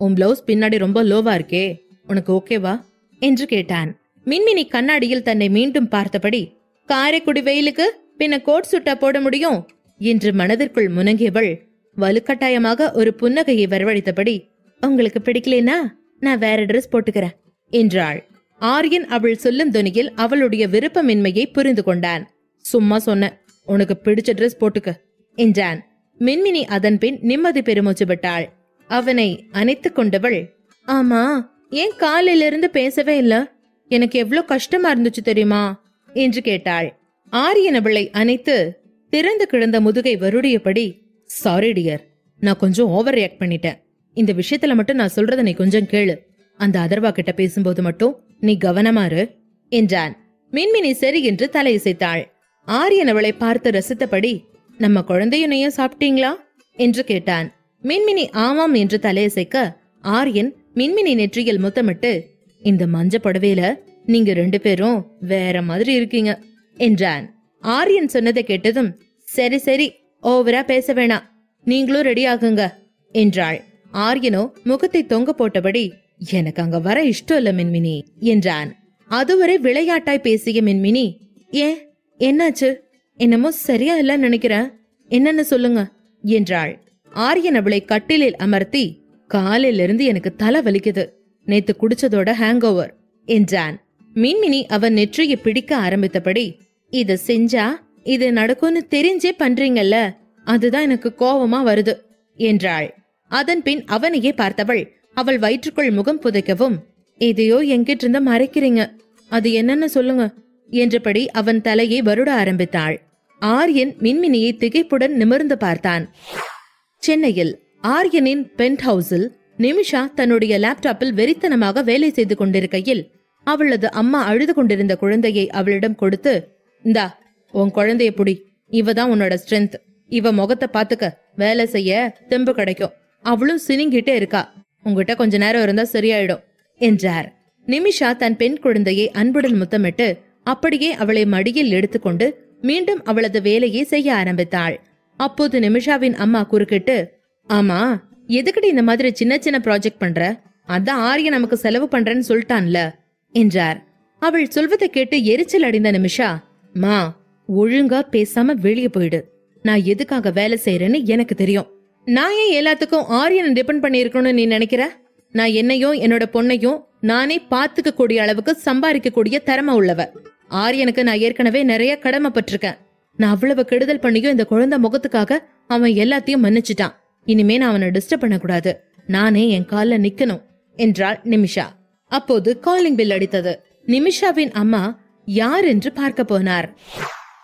Speaker 1: உன் பிளவுஸ் பின்னாடி ரொம்ப லோவா இருக்கே, உனக்கு ஓகேவா என்று கேட்டான். மின்மினி கண்ணாடியில் தன்னை மீண்டும் பார்த்தபடி, காரைக்குடி வெயிலுக்கு பின்ன கோட் சுட்டா போட முடியும் என்று மனதிற்குள் முனங்கியவள் வலுக்கட்டாயமாக ஒரு புன்னகையை வரவழைத்தபடி, உங்களுக்கு பிடிக்கலனா நான் வேற டிரெஸ் போட்டுக்கிறேன் என்றாள். ஆரியன் அவள் சொல்லும் துணியில் அவளுடைய விருப்பமின்மையை புரிந்து கொண்டான். சும்மா சொன்ன, உனக்கு பிடிச்ச டிரெஸ் போட்டுக்க என்றான். மின்மினி அதன் பின் நிம்மதி பெருமூச்சு விட்டாள். அவனை அணைத்துக் கொண்டவள், ஆமா, ஏன் காலையிலிருந்து பேசவே இல்ல, எனக்கு எவ்வளவு கஷ்டமா இருந்துச்சு தெரியுமா என்று கேட்டாள். ஆரியன் அவளை அணைத்து திறந்து கிடந்த முதுகை வருடியபடி, சாரி டியர், நான் கொஞ்சம் ஓவர் ரியாக்ட் பண்ணிட்டேன். இந்த விஷயத்துல மட்டும் நான் சொல்றத நீ கொஞ்சம் கேளு. அந்த அதர்வா கிட்ட பேசும்போது மட்டும் நீ கவனமாறு என்றான். மின்மினி சரி என்று தலையசைத்தாள். ஆரியன் அவளை பார்த்து ரசித்தபடி, நம்ம குழந்தையுனையும் சாப்பிட்டீங்களா என்று கேட்டான். மின்மினி ஆமாம் என்று தலையசைக்க ஆரியன் மின்மினி நெற்றியில் முத்தமிட்டு, இந்த மஞ்ச புடவையில நீங்க 2 பேரும் வேற மாதிரி இருக்கீங்க என்றான். ஆரியன் சொன்னதை கேட்டதும், சரி சரி, ஓவரா பேச வேணாம், நீங்களும் ரெடி ஆகுங்க என்றாள். ஆரியனோ முகத்தை தொங்க போட்டபடி, எனக்கு அங்க வர இஷ்டம் இல்ல மின்மினி என்றான். அதுவரை விளையாட்டாய் பேசிய மின்மினி, ஏன் என்னாச்சு, என்னமோ சரியா இல்ல நினைக்கிறேன், என்னன்னு சொல்லுங்க என்றாள். ஆரியன் அவளை கட்டிலில் அமர்த்தி, காலையிலிருந்து எனக்கு தலை வலிக்குது, நேத்து குடிச்சதோட ஹேங் ஓவர் என்றான். மின்மினி அவன் நெற்றியை பிடிக்க ஆரம்பித்தபடி, இத செஞ்சா இது நடக்கும்னு தெரிஞ்சே பண்றீங்கல்ல, அதுதான் எனக்கு கோவமா வருது என்றாள். அதன் பின் அவனையே பார்த்தவள் அவள் வயிற்றுக்குள் முகம் புதைக்கவும், எதையோ என்கிட்ட இருந்து மறைக்கிறீங்க, அது என்னன்னு சொல்லுங்க என்றபடி அவன் தலையை வருட ஆரம்பித்தாள். ஆரியன் மின்மினியை திகைப்புடன் நிமிர்ந்து பார்த்தான். சென்னையில் ஆரியனின் பென்ட் ஹவுஸில் நிமிஷா தன்னுடைய லேப்டாப்பில் வெறித்தனமாக வேலை செய்து கொண்டிருக்கையில் அவளது அம்மா அழுது கொண்டிருந்த குழந்தையை அவளிடம் கொடுத்து, இந்தா உன் குழந்தைய புடி, இவதான் உன்னோட ஸ்ட்ரென்த், இவ முகத்தை பாத்துக்க, வேலை செய்ய தெம்பு கிடைக்கும், அவளும் சினிங்கிட்டே இருக்கா, உங்ககிட்ட கொஞ்ச நேரம் இருந்தா சரியாயிடும் என்றார். நிமிஷா தன் பெண் குழந்தையை அன்புடன் முத்தமிட்டு அப்படியே அவளை மடியில் எடுத்துக்கொண்டு மீண்டும் அவளது வேலையை செய்ய ஆரம்பித்தாள். அப்போது நிமிஷாவின் அம்மா குறுக்கிட்டு, ஆமா, எதுக்கடி இந்த மாதிரி சின்ன சின்ன ப்ராஜெக்ட் பண்ற, அதான் ஆரியன் நமக்கு செலவு பண்றேன்னு சொல்லிட்டான்ல என்றார். அவள் சொல்வதை கேட்டு எரிச்சல் அடைந்த நிமிஷா, மா ஒழுங்கா பேசாம வெளியே போயிடு, நான் எதுக்காக வேலை செய்யறேன்னு எனக்கு தெரியும், நான் ஏன் எல்லாத்துக்கும் ஆரியனை டிபெண்ட் பண்ணி இருக்கணும்னு நீ நினைக்கிற, நான் என்னையும் என்னோட பொண்ணையும் நானே பாத்துக்க கூடிய அளவுக்கு சம்பாதிக்க கூடிய திறமை உள்ளவ, ஆரியனுக்கு நான் ஏற்கனவே நிறைய கடமைப்பட்டிருக்கேன், நான் அவ்வளவு கெடுதல் பண்ணியும் இந்த குழந்தை முகத்துக்காக அவன் எல்லாத்தையும் மன்னிச்சுட்டான், இனிமே நான் அவனை டிஸ்டர்ப் பண்ணக்கூடாது, நானே என் கால்ல நிக்கணும் என்றாள் நிமிஷா. அப்போது காலிங் பில் அடித்தது. நிமிஷாவின் அம்மா யார் என்று பார்க்க போனார்.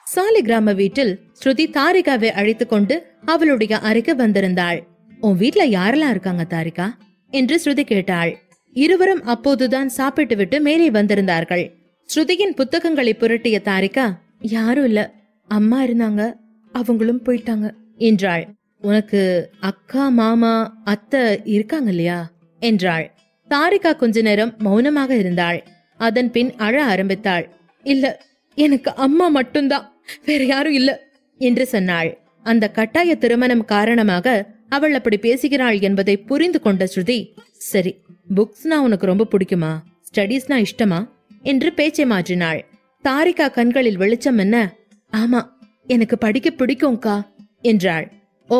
Speaker 1: சாலி கிராம வீட்டில் ஸ்ருதி தாரிகாவை அழைத்துக் கொண்டு அவளுடைய அறைக்கு வந்திருந்தாள். உன் வீட்ல யாரெல்லாம் இருக்காங்க தாரிகா என்று ஸ்ருதி கேட்டாள். இருவரும் அப்போதுதான் சாப்பிட்டு விட்டு மேலே வந்திருந்தார்கள். ஸ்ருதியின் புத்தகங்களை புரட்டிய தாரிகா, யாரும் இல்ல, அம்மா இருந்தாங்க, அவங்களும் போயிட்டாங்க என்றாள். உனக்கு அக்கா மாமா அத்தை இருக்காங்க இல்லையா என்றாள். தாரிகா கொஞ்ச நேரம் மௌனமாக இருந்தாள். அதன் பின் அழ ஆரம்பித்தாள். இல்ல, எனக்கு அம்மா மட்டும்தான், வேற யாரும் இல்ல என்று சொன்னாள். அந்த கட்டாய திருமணம் காரணமாக அவள் அப்படி பேசுகிறாள் என்பதை புரிந்து கொண்ட ஸ்ருதி, சரி, புக்ஸ்னா உனக்கு ரொம்ப பிடிக்குமா, ஸ்டடீஸ்னா இஷ்டமா என்று பேச்சை மாற்றினாள். தாரிகா கண்களில் வெளிச்சம் என்ன, ஆமா எனக்கு படிக்க பிடிக்கும்க்கா என்றாள். ஓ,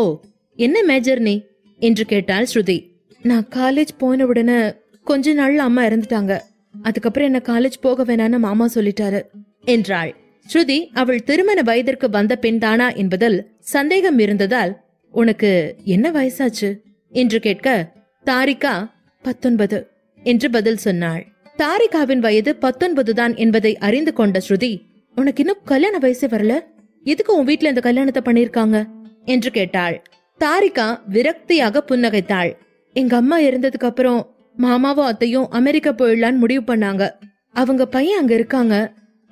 Speaker 1: என்ன மேஜர் நீ என்று கேட்டாள் ஸ்ருதி. நான் காலேஜ் போன உடனே கொஞ்ச நாள்ல அம்மா இறந்துட்டாங்க, அதுக்கப்புறம் என்ன காலேஜ் போக வேணான்னு மாமா சொல்லிட்டாரு என்றாள். ஸ்ருதி அவள் திருமண வயதிற்கு வந்த பெண் தானா என்பதில் சந்தேகம் இருந்ததால், உனக்கு என்ன வயசாச்சு என்று கேட்க தாரிகா 19 என்று பதில் சொன்னாள். தாரிகாவின் வயது 19 தான் என்பதை அறிந்து கொண்ட ஸ்ருதி, உனக்கு இன்னும் கல்யாண வயசே வரல, எதுக்கு உன் வீட்டுல இந்த கல்யாணத்தை பண்ணிருக்காங்க என்று கேட்டாள். தாரிகா விரக்தியாக புன்னகைத்தாள். எங்க அம்மா இருந்ததுக்கு அப்புறம் மாமாவும் அத்தையும் அமெரிக்கா போயிடலான்னு முடிவு பண்ணாங்க. அவங்க பையன் அங்க இருக்காங்க,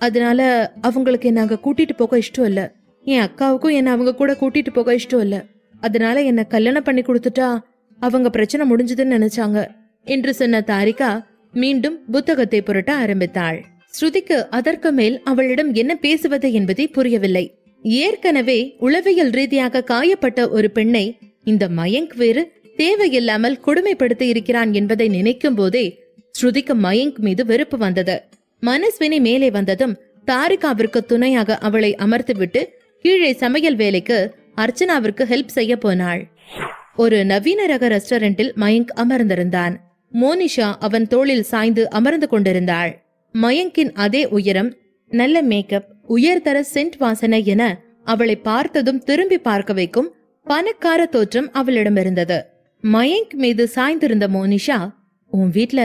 Speaker 1: அதனால அவங்களுக்கு என்ன அங்க கூட்டிட்டு போக இஷ்டம் இல்ல. என் அக்காவுக்கும் என்ன அவங்க கூட கூட்டிட்டு போக இஷ்டம் இல்ல. அதனால என்ன கல்யாணம் பண்ணி கொடுத்துட்டா அவங்க பிரச்சனை முடிஞ்சதுன்னு நினைச்சாங்க என்று சொன்ன தாரிகா மீண்டும் புத்தகத்தை புரட்ட ஆரம்பித்தாள். ஸ்ருதிக்கு அதற்கு மேல் அவளிடம் என்ன பேசுவது என்பதே புரியவில்லை. ஏற்கனவே உளவியல் ரீதியாக காயப்பட்ட ஒரு பெண்ணை இந்த மயங்க் வேறு தேவையில்லாமல் கொடுமைப்படுத்தி இருக்கிறான் என்பதை நினைக்கும் போதே ஸ்ருதிக்கு மயங்க் மீது வெறுப்பு வந்தது. மனஸ்வினி மேலே வந்ததும் தாரிகாவிற்கு துணையாக அவளை அமர்த்திவிட்டு கீழே சமையல் வேலைக்கு அர்ச்சனாவிற்கு ஹெல்ப் செய்ய போனாள். ஒரு நவீன ரக ரெஸ்டாரண்டில் மயங்க் அமர்ந்திருந்தான். மோனிஷா அவன் தோளில் சாய்ந்து அமர்ந்து கொண்டிருந்தாள். மயங்கின் அதே உயரம், நல்ல மேக்கப், உயர்தர சென்ட் வாசனை என அவளை பார்த்ததும் திரும்பி பார்க்க வைக்கும் பணக்கார தோற்றம் அவளிடம் இருந்தது. மயங்க் மீது சாய்ந்திருந்த மோனிஷா, உன் வீட்ல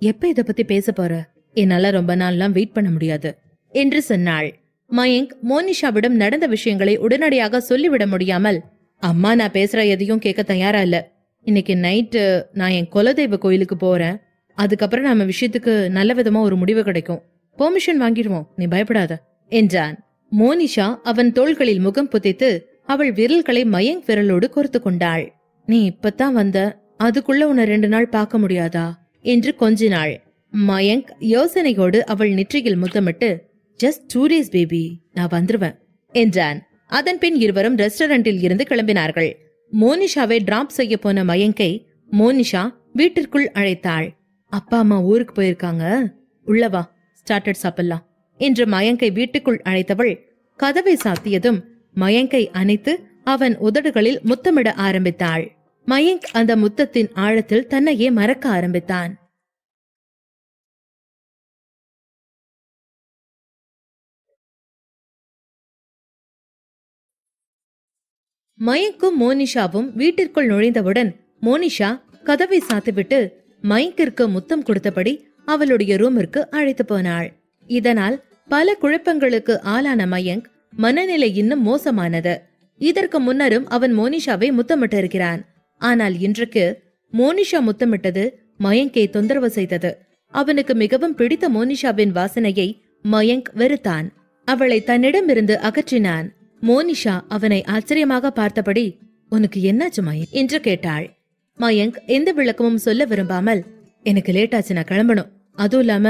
Speaker 1: எப்ப இத பத்தி பேச போற? என்னால ரொம்ப நாள்லாம் வெயிட் பண்ண முடியாது என்று சொன்னாள். மயங்க் மோனிஷாவிடம் நடந்த விஷயங்களை உடனடியாக சொல்லிவிட முடியாமல், அம்மா நான் பேசுற எதையும் கேட்க தயாரா இல்ல. இன்னைக்கு நைட்டு நான் என் குலதெய்வ கோயிலுக்கு போறேன். அதுக்கப்புறம் நம்ம விஷயத்துக்கு நல்ல விதமா ஒரு முடிவு கிடைக்கும். பெர்மிஷன் வாங்கிடுவோம், நீ பயப்படாத என்றான். மோனிஷா அவன் தோள்களில் முகம் புதைத்து அவள் விரல்களை மயங்க் விரலோடு கோர்த்து கொண்டாள். நீ இப்பதான் வந்த, அதுக்குள்ள உன்னை 2 நாள் பார்க்க முடியாதா என்று கொஞ்சினாள். மயங்க் யோசனையோடு அவள் நெற்றியில் முத்தமிட்டு, ஜஸ்ட் 2 days பேபி, நான் வந்துருவேன் என்றான். அதன் பின் இருவரும் ரெஸ்டாரண்டில் இருந்து கிளம்பினார்கள். மோனிஷாவை டிராப் செய்ய போன மயங்கை மோனிஷா வீட்டிற்குள் அழைத்தாள். அப்பா அம்மா ஊருக்கு போயிருக்காங்க, உள்ளவா, ஸ்டார்டட் சாப்பிடலாம் என்று மயங்கை வீட்டுக்குள் அழைத்தவள் கதவை சாத்தியதும் மயங்கை அணைத்து அவன் உதடுகளில் முத்தமிட ஆரம்பித்தாள். மயங்க் அந்த முத்தத்தின் ஆழத்தில் தன்னையே மறக்க ஆரம்பித்தான். மயங்கும் மோனிஷாவும் வீட்டிற்குள் நுழைந்தவுடன் மோனிஷா கதவை சாத்திவிட்டு மயங்கிற்கு முத்தம் கொடுத்தபடி அவளுடைய ரூமிற்கு அழைத்து போனாள். இதனால் பல குழப்பங்களுக்கு ஆளான மயங்க் மனநிலை இன்னும் மோசமானது. இதற்கு முன்னரும் அவன் மோனிஷாவை முத்தமிட்டிருக்கிறான். ஆனால் இன்றைக்கு மோனிஷா முத்தமிட்டது மயங்கை தொந்தரவு செய்தது. அவனுக்கு மிகவும் பிடித்த மோனிஷாவின் வாசனையை மயங்க் வெறுத்தான். அவளை தன்னிடமிருந்து அகற்றினான். மோனிஷா அவனை ஆச்சரியமாக பார்த்தபடி, உனக்கு என்னாச்சு மயங்க் என்று கேட்டாள். மயங்க் எந்த விளக்கமும் சொல்ல விரும்பாமல், எனக்கு லேட் ஆச்சு, நான் கிளம்பணும். அதுவும் இல்லாம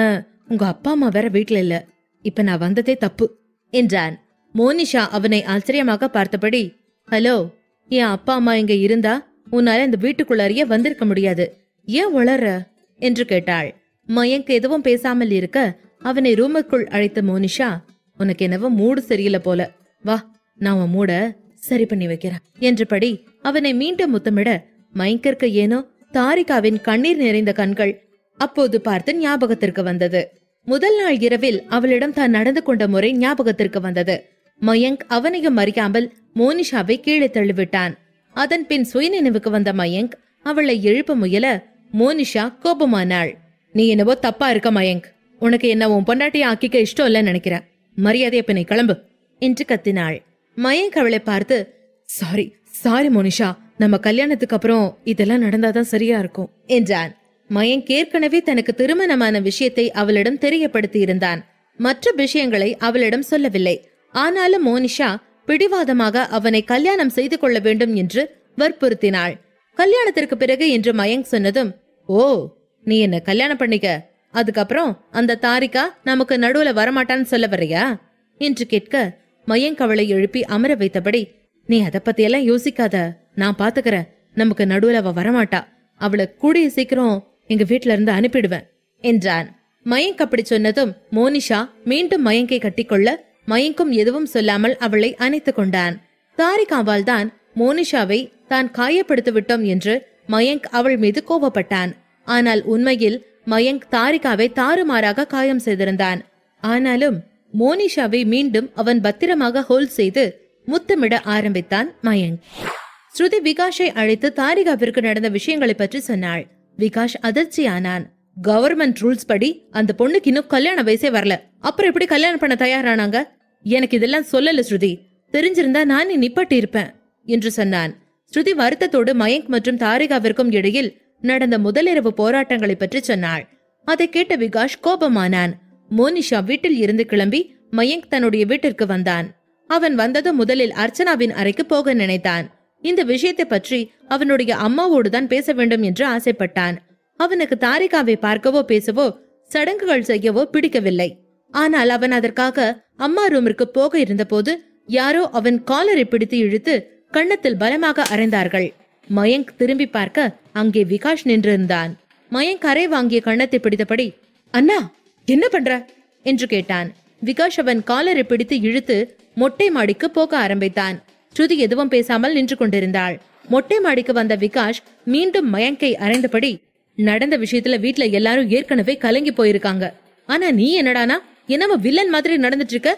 Speaker 1: உங்க அப்பா அம்மா வேற வீட்டுல இல்ல, இப்ப நான் வந்ததே தப்பு என்றான். மோனிஷா அவனை ஆச்சரியமாக பார்த்தபடி, ஹலோ, என் அப்பா அம்மா இங்க இருந்தா உன்னால இந்த வீட்டுக்குள்ளாரியே வந்திருக்க முடியாது, ஏன் உளற என்று கேட்டாள். மயங்க் எதுவும் பேசாமல் இருக்க அவனை ரூமுக்குள் அழைத்த மோனிஷா, உனக்கு என்னவோ மூடு சரியில்லை போல, வா நான் உன் மூட சரி பண்ணி வைக்கிறேன் என்றபடி அவனை மீண்டும் முத்தமிட மயங்கிற்கு ஏனோ தாரிகாவின் கண்ணீர் நிறைந்த கண்கள் அப்போது பார்த்து ஞாபகத்திற்கு வந்தது. முதல் நாள் இரவில் அவளிடம் தான் நடந்து கொண்ட முறை ஞாபகத்திற்கு வந்தது. மயங்க் அவனையும் அறியாமல் மோனிஷாவை கீழே தள்ளிவிட்டான். அதன் பின் சுயநினைவுக்கு வந்த மயங்க் அவளை எழுப்ப முயல மோனிஷா கோபமானாள். நீ என்னவோ தப்பா இருக்க மயங்க், உனக்கு என்ன உன் பொண்டாட்டியை ஆக்கிக்க இஷ்டம் இல்ல நினைக்கிறேன், மரியாதையை பின்னை கிளம்பு என்று கத்தினாள். மயங்க் அவளை பார்த்து, சாரி சாரி மோனிஷா, நம்ம கல்யாணத்துக்கு அப்புறம் இதெல்லாம் நடந்தாதான் சரியா இருக்கும் என்றான். மயங்க் ஏற்கனவே தனக்கு திருமணமான விஷயத்தை அவளிடம் தெரியப்படுத்தி இருந்தான். மற்ற விஷயங்களை அவளிடம் சொல்லவில்லை. ஆனாலும் மோனிஷா பிடிவாதமாக அவனை கல்யாணம் செய்து கொள்ள வேண்டும் என்று வற்புறுத்தினாள். கல்யாணத்திற்கு பிறகு என்று மயங்க் சொன்னதும், ஓ நீ என்ன கல்யாணம் பண்ணிக்க, அதுக்கப்புறம் அந்த தாரிகா நமக்கு நடுவுல வரமாட்டான்னு சொல்ல வர்றியா என்று கேட்க மயங்க் அவளை எழுப்பி அமர வைத்தபடி, நீ அதை பத்தியெல்லாம் யோசிக்காத, நான் பாத்துக்கிறேன், நமக்கு நடுவுல அவ வரமாட்டா, அவளை கூடிய சீக்கிரம் எங்க வீட்டுல இருந்து அனுப்பிடுவேன் என்றான். மயங்க் அப்படி சொன்னதும் மோனிஷா மீண்டும் மயங்கை கட்டிக்கொள்ள மயங்கும் எதுவும் சொல்லாமல் அவளை அணைத்து கொண்டான். தாரிகாவால் தான் மோனிஷாவை தான் காயப்படுத்தி விட்டோம் என்று மயங்க் அவள் மீது கோபப்பட்டான். ஆனால் உண்மையில் மயங்க் தாரிகாவை தாறுமாறாக காயம் செய்திருந்தான். ஆனாலும் மோனிஷாவை மீண்டும் அவன் பத்திரமாக ஹோல்ட் செய்து முத்தமிட ஆரம்பித்தான் மயங்க். ஸ்ருதி விகாஷை அழைத்து தாரிகாவிற்கு நடந்த விஷயங்களை பற்றி சொன்னாள். விகாஷ் அதிர்ச்சியானான். கவர்மெண்ட் ரூல்ஸ் படி அந்த பொண்ணுக்கு இன்னும் கல்யாண வயசே வரல, அப்புறம் எப்படி கல்யாணம் பண்ண தயாரானாங்க? எனக்கு இதெல்லாம் சொல்லல ஸ்ருதி, தெரிஞ்சிருந்தா நானே நிப்பட்டி இருப்பேன் என்று சொன்னான். ஸ்ருதி வருத்தத்தோடு மயங்க் மற்றும் தாரிகாவிற்கும் இடையில் நடந்த முதலிரவு போராட்டங்களை பற்றி சொன்னாள். அதை கேட்ட விகாஷ் கோபமானான். மோனிஷா வீட்டில் இருந்து கிளம்பி மயங்க் தன்னுடைய வீட்டிற்கு வந்தான். அவன் வந்ததும் முதலில் அர்ச்சனாவின் அறைக்கு போக நினைத்தான். இந்த விஷயத்தை பற்றி அவனுடைய அம்மாவோடுதான் பேச வேண்டும் என்று ஆசைப்பட்டான். அவனுக்கு தாரிகாவை பார்க்கவோ பேசவோ சடங்குகள் செய்யவோ பிடிக்கவில்லை. ஆனால் அவன் அதற்காக அம்மா ரூமிற்கு போக இருந்தபோது யாரோ அவன் காலரை பிடித்து இழுத்து கன்னத்தில் பலமாக அறைந்தார்கள். மயங்க் திரும்பி பார்க்க அங்கே விகாஷ் நின்றிருந்தான். மயங்க் அறை வாங்கிய கன்னத்தை பிடித்தபடி, அண்ணா என்ன பண்ற என்று கேட்டான். விகாஷ் அவன் காலரை பிடித்து இழுத்து மொட்டை மாடிக்கு போக ஆரம்பித்தான். ஸ்ருதி எதுவும் பேசாமல் நின்று கொண்டிருந்தாள். மொட்டை மாடிக்கு வந்த விகாஷ் மீண்டும் மயங்கை அறைந்தபடி, நடந்த விஷயத்துல வீட்டுல எல்லாரும் ஏற்கனவே கலங்கி போயிருக்காங்க. ஆனா நீ என்னடானா என்னமோ வில்லன் மாதிரி நடந்துட்டு இருக்க.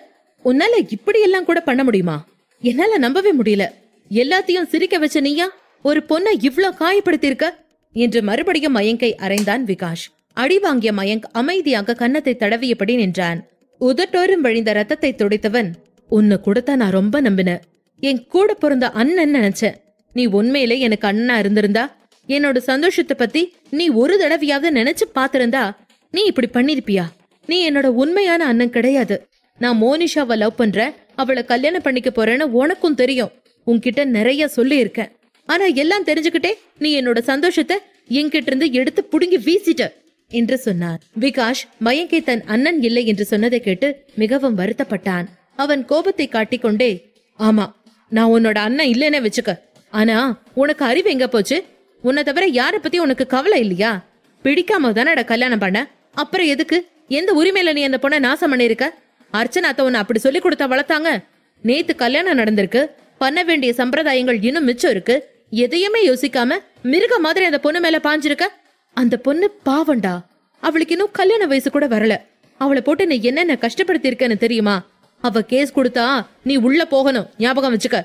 Speaker 1: உன்னால இப்படி எல்லாம் கூட பண்ண முடியுமா? என்னால நம்பவே முடியல. எல்லாத்தையும் சிரிக்க வச்ச நீயா ஒரு பொண்ணை இவ்ளோ காயப்படுத்தி இருக்க என்று மறுபடியும் மயங்கை அறைந்தான் விகாஷ். அடி வாங்கிய மயங்க் அமைதியாக கன்னத்தை தடவியபடி நின்றான். உதட்டோரும் வழிந்த ரத்தத்தை துடைத்தவன், உன்னை கொடுத்தா நான் ரொம்ப நம்பின. என் கூட பிறந்த அண்ணன் நினைச்சேன். நீ உண்மையிலே எனக்கு அண்ணனா இருந்திருந்தா, என்னோட சந்தோஷத்தை பத்தி நீ ஒரு தடவையாவது நினைச்சு பாத்திருந்தா நீ இப்படி பண்ணிருப்பியா? நீ என்னோட உண்மையான அண்ணன் கிடையாது. நான் மோனிஷாவை லவ் பண்றேன், அவளை கல்யாணம் பண்ணிக்க போறேன்னு உனக்கும் தெரியும். உன்கிட்ட நிறைய சொல்லி இருக்கேன். ஆனா எல்லாம் தெரிஞ்சுக்கிட்டே நீ என்னோட சந்தோஷத்தை என்கிட்ட இருந்து எடுத்து புடுங்கி வீசிட்ட என்று சொன்னார். விகாஷ் மயங்கை தன் அண்ணன் இல்லை என்று சொன்னதை கேட்டு மிகவும் வருத்தப்பட்டான். அவன் கோபத்தை காட்டிக்கொண்டே, ஆமா நான் உன்னோட அண்ணன் இல்லைன்னே வச்சுக்க. ஆனா உனக்கு அறிவு எங்க போச்சு? உன்னை தவிர யார பத்தி உனக்கு கவலை இல்லையா? பிடிக்காம தானட கல்யாணம் பண்ண. அப்புறம் எதுக்கு? எந்த உரிமையில நீ அந்த பொண்ணை நாசம் பண்ணிருக்க? அர்ச்சனாத்த உன்னை அப்படி சொல்லி கொடுத்தா வளர்த்தாங்க. நேத்து கல்யாணம் நடந்திருக்கு, பண்ண வேண்டிய சம்பிரதாயங்கள் இன்னும் மிச்சம் இருக்கு. எதையுமே யோசிக்காம மிருக மாதிரி அந்த பொண்ணு மேல பாஞ்சிருக்க. அந்த பொண்ணு பாவண்டா. அவளுக்கு இன்னும் கல்யாண வயசு கூட வரல. அவளை போட்டு நீ என்னென்ன கஷ்டப்படுத்தி இருக்கன்னு தெரியுமா? அவ கேஸ் கொடுத்தா நீ உள்ள போகணும், ஞாபகம் வச்சுக்க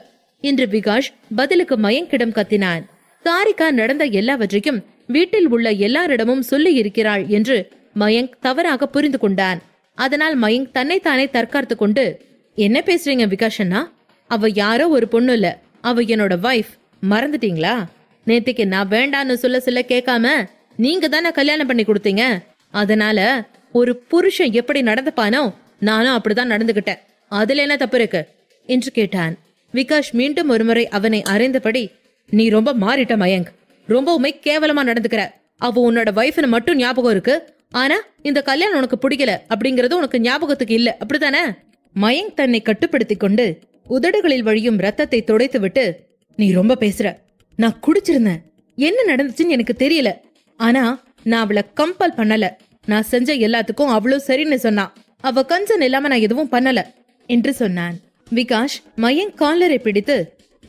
Speaker 1: என்று விகாஷ் பதிலுக்கு மயங்கிடம் கத்தினான். சாரிகா நடந்த எல்லாவற்றையும் வீட்டில் உள்ள எல்லாரிடமும் சொல்லி இருக்கிறாள் என்று மயங்க் தவறாக புரிந்து கொண்டான். அதனால் மயங்க் தன்னைத்தானே தற்காத்து கொண்டு, என்ன பேசுறீங்க விகாஷ் அண்ணா? அவ யாரோ ஒரு பொண்ணு இல்ல, அவ என்னோட வைஃப். மறந்துட்டீங்களா? நேத்திக்கு நான் வேண்டான்னு சொல்ல கேட்காம நீங்க தானே கல்யாணம் பண்ணி கொடுத்தீங்க. அதனால ஒரு புருஷன் எப்படி நடந்துப்பானோ நானும் அப்படிதான் நடந்துகிட்டேன். அதுல என்ன தப்பு இருக்கு என்று கேட்டான். விகாஷ் மீண்டும் ஒருமுறை அவனை அறைந்தபடி, நீ ரொம்ப மாறிட்ட மயங்க். ரொம்பவுமே கேவலமா நடந்துக்கிற. அவ உன்னோட வைஃப்னு மட்டும் ஞாபகம் இருக்கு. ஆனா இந்த கல்யாணம் உனக்கு பிடிக்கல அப்படிங்கறது உனக்கு ஞாபகத்துக்கு இல்ல, அப்படித்தானே? மயங்க் தன்னை கட்டுப்படுத்தி கொண்டு உதடுகளில் வழியும் ரத்தத்தை துடைத்து விட்டு, நீ ரொம்ப பேசுற. நான் குடிச்சிருந்தேன். என்ன நடந்துச்சுன்னு எனக்கு தெரியல. ஆனா நான் அவளை கம்பல் பண்ணல. நான் செஞ்ச எல்லாத்துக்கும் அவ்வளவு சரின்னு சொன்னா. அவ கன்சர்ன் இல்லாம நான் எதுவும் பண்ணல என்று சொன்னான். விகாஷ் மயங்க் காலரை பிடித்து,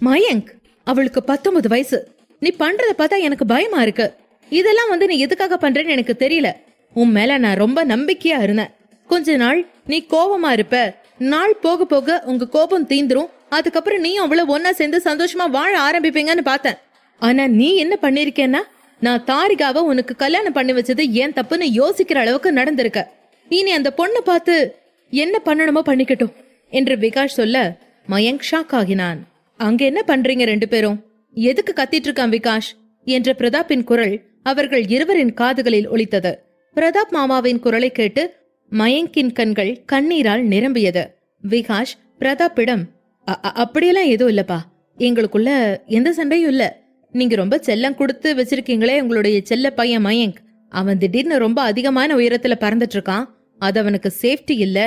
Speaker 1: மயங்க் அவளுக்கு 19 வயசு. நீ பண்றத பார்த்தா எனக்கு பயமா இருக்கு. இதெல்லாம் நீ எதுக்காக பண்றேன்னு எனக்கு தெரியல. உன் மேல நான் ரொம்ப நம்பிக்கையா இருந்தேன். கொஞ்ச நாள் நீ கோபமா இருப்ப. நாள் போக போக உங்க கோபம் தீந்துரும். அதுக்கப்புறம் நீயும் அவ்வளவு ஒன்னா சேர்ந்து சந்தோஷமா வாழ ஆரம்பிப்பீங்கன்னு பார்த்தேன். ஆனா நீ என்ன பண்ணிருக்கேன்னா, நான் தாரிகாவை உனக்கு கல்யாணம் பண்ணி வச்சது ஏன் தப்புன்னு யோசிக்கிற அளவுக்கு நடந்திருக்க. இனி அந்த பொண்ணை பார்த்து என்ன பண்ணணுமோ பண்ணிக்கட்டும் என்று விகாஷ் சொல்ல மயங்க் ஷாக் ஆகினான். அங்க என்ன பண்றீங்க ரெண்டு பேரும்? எதுக்கு கத்திட்டு இருக்கான் விகாஷ் என்ற பிரதாப்பின் குரல் அவர்கள் இருவரின் காதுகளில் ஒலித்தது. பிரதாப் மாமாவின் குரலை கேட்டு மயங்கின் கண்கள் கண்ணீரால் நிரம்பியது. விகாஷ் பிரதாப்பிடம், அப்படியெல்லாம் எதுவும் இல்லப்பா. எங்களுக்குள்ள எந்த சண்டையும் இல்ல. நீங்க ரொம்ப செல்லம் கொடுத்து வச்சிருக்கீங்களே உங்களுடைய செல்ல பையன் மயங்க். அவன் திடீர்னு ரொம்ப அதிகமான உயரத்துல பறந்துட்டு இருக்கான். அது அவனுக்கு சேஃப்டி இல்ல.